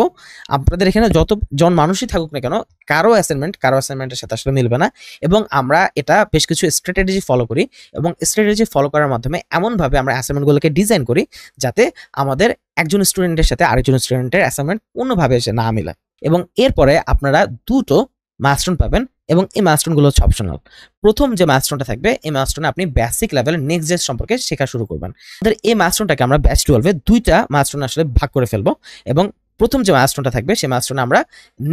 আপনাদের এখানে যতজন মানুষই থাকুক না কেন কারো অ্যাসাইনমেন্টের সাথে আসলে মিলবে না। এবং আমরা এটা বেশ কিছু স্ট্র্যাটেজি ফলো করি, এবং স্ট্র্যাটেজি ফলো করার মাধ্যমে এমনভাবে আমরা অ্যাসাইনমেন্টগুলোকে ডিজাইন করি যাতে আমাদের একজন স্টুডেন্টের সাথে আরেকজন স্টুডেন্টের অ্যাসাইনমেন্ট কোনোভাবে এসে না মিলায়। এবং এরপরে আপনারা দুটো মাইলস্টোন পাবেন, এবং এই মাইলস্টোনগুলো হচ্ছে অপশনাল। প্রথম যে মাইলস্টোনটা থাকবে, এই মাইলস্টোনে আপনি বেসিক লেভেলের নেক্সট সম্পর্কে শেখা শুরু করবেন। আমাদের এই মাইলস্টোনটাকে আমরা ব্যাচ 12 দুইটা মাইলস্টোন আসলে ভাগ করে ফেলবো, এবং প্রথম যে মাইলস্টোনটা থাকবে সেই মাইলস্টোনে আমরা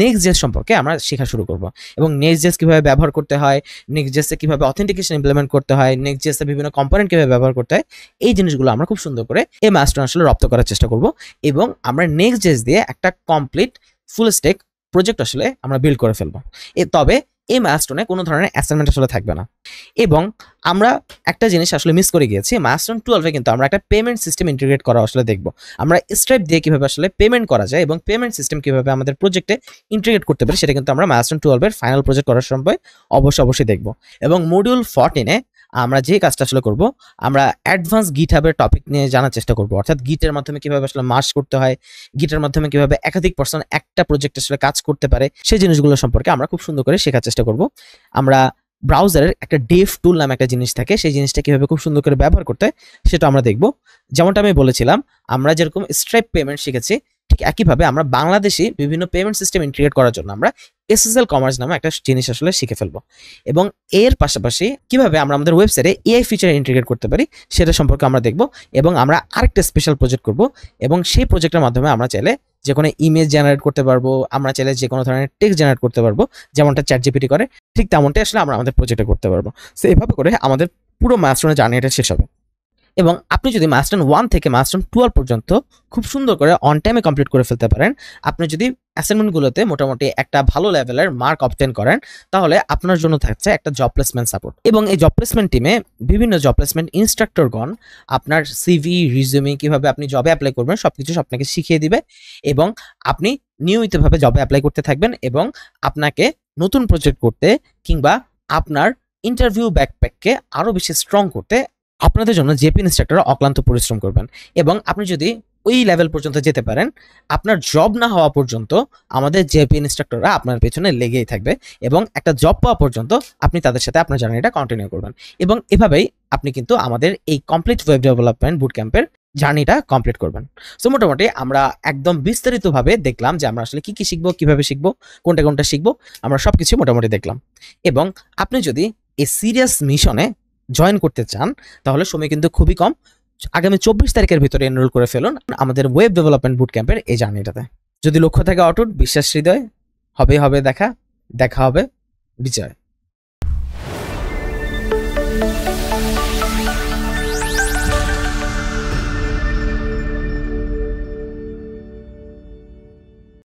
নেক্সট সম্পর্কে আমরা শেখা শুরু করব, এবং নেক্সট কিভাবে ব্যবহার করতে হয়, নেক্সট কিভাবে অথেন্টিকেশন ইমপ্লিমেন্ট করতে হয়, নেক্সট বিভিন্ন কম্পোনেন্ট কিভাবে ব্যবহার করতে হয়, এই জিনিসগুলো আমরা খুব সুন্দর করে এই মাইলস্টোন আসলে রপ্ত করার চেষ্টা করব, এবং আমরা নেক্সট দিয়ে একটা কমপ্লিট ফুল স্ট্যাক প্রজেক্ট আসলে আমরা বিল্ড করে ফেলবো। তবে এই মাইলস্টোনে কোনো ধরনের অ্যাসাইনমেন্ট আসলে থাকবে না। এবং আমরা একটা জিনিস আসলে মিস করে গিয়েছি, মাইলস্টোন 12 কিন্তু আমরা একটা পেমেন্ট সিস্টেম ইন্টিগ্রেট করা আসলে দেখবো। আমরা স্ট্রাইপ দিয়ে কিভাবে আসলে পেমেন্ট করা যায় এবং পেমেন্ট সিস্টেম কিভাবে আমাদের প্রজেক্টে ইন্টিগ্রেট করতে পারি, সেটা কিন্তু আমরা মাইলস্টোন 12 ফাইনাল প্রজেক্ট করার সময় অবশ্যই দেখবো। এবং মডিউল 14 আমরা যে কাজটা আসলে করব, আমরা অ্যাডভান্স গিটহাবের টপিক নিয়ে জানার চেষ্টা করব, অর্থাৎ গিটের মাধ্যমে কিভাবে আসলে মার্জ করতে হয়, গিটের মাধ্যমে কিভাবে একাধিক পারসন একটা প্রজেক্ট আসলে কাজ করতে পারে, সেই জিনিসগুলো সম্পর্কে আমরা খুব সুন্দর করে শেখার চেষ্টা করব। আমরা ব্রাউজারের একটা ডেভ টুল নামে একটা জিনিস থাকে, সেই জিনিসটা কিভাবে খুব সুন্দর করে ব্যবহার করতে হয় সেটা আমরা দেখব। যেমনটা আমি বলেছিলাম, আমরা যেরকম স্ট্রাইপ পেমেন্ট শিখেছি, ঠিক একইভাবে আমরা বাংলাদেশি বিভিন্ন পেমেন্ট সিস্টেম ইন্টিগ্রেট করার জন্য আমরা এসএসএল কমার্স নামে একটা জিনিস আসলে শিখে ফেলবো। এবং এর পাশাপাশি কিভাবে আমরা আমাদের ওয়েবসাইটে এআই ফিচার ইন্টিগ্রেট করতে পারি সেটা সম্পর্কে আমরা দেখব। এবং আমরা আরেকটা স্পেশাল প্রজেক্ট করব, এবং সেই প্রজেক্টের মাধ্যমে আমরা চাইলে যে কোনো ইমেজ জেনারেট করতে পারবো, আমরা চাইলে যে কোনো ধরনের টেক্সট জেনারেট করতে পারবো, যেমনটা চ্যাটজিপিটি করে, ঠিক তেমনটাই আসলে আমরা আমাদের প্রজেক্টে করতে পারবো। সো এভাবে করে আমাদের পুরো মাইলস্টোনের জার্নিটা শেষ হবে। এবং আপনি যদি মাইলস্টোন 1 থেকে মাইলস্টোন 12 পর্যন্ত খুব সুন্দর করে অন টাইমে কমপ্লিট করে ফেলতে পারেন, আপনি যদি অ্যাসাইনমেন্টগুলোতে মোটামুটি একটা ভালো লেভেলের মার্ক অবটেন করেন, তাহলে আপনার জন্য থাকছে একটা জব প্লেসমেন্ট সাপোর্ট। এবং এই জব প্লেসমেন্ট টিমে বিভিন্ন জব প্লেসমেন্ট ইনস্ট্রাক্টরগণ আপনার সিভি, রিজিউমি, কিভাবে আপনি জবে অ্যাপ্লাই করবেন সবকিছু আপনাকে শিখিয়ে দিবে এবং আপনি নিয়মিতভাবে জবে অ্যাপ্লাই করতে থাকবেন এবং আপনাকে নতুন প্রজেক্ট করতে কিংবা আপনার ইন্টারভিউ ব্যাকপ্যাককে আরও বেশি স্ট্রং করতে আপনাদের জন্য জেপি ইনস্ট্রাক্টররা অক্লান্ত পরিশ্রম করবেন। এবং আপনি যদি ওই লেভেল পর্যন্ত যেতে পারেন, আপনার জব না হওয়া পর্যন্ত আমাদের জেপি ইনস্ট্রাক্টররা আপনার পেছনে লেগেই থাকবে এবং একটা জব পাওয়া পর্যন্ত আপনি তাদের সাথে আপনার জার্নিটা কন্টিনিউ করবেন। এবং এভাবেই আপনি কিন্তু আমাদের এই কমপ্লিট ওয়েব ডেভেলপমেন্ট বুট ক্যাম্পের জার্নিটা কমপ্লিট করবেন। সো মোটামুটি আমরা একদম বিস্তারিতভাবে দেখলাম যে আমরা আসলে কি শিখবো, কিভাবে শিখবো, কোনটা শিখবো, আমরা সবকিছু মোটামুটি দেখলাম। এবং আপনি যদি এই সিরিয়াস মিশনে জয়েন করতে চান তাহলে সময় কিন্তু খুবই কম। আগামী 24 তারিখের ভিতরে এনরোল করে ফেলুন আমাদের ওয়েব ডেভেলপমেন্ট বুট ক্যাম্পের এই জার্নিটাতে। যদি লক্ষ্য থাকে অটুট, বিশ্বাস হৃদয়, হবে দেখা হবে, বিজয়।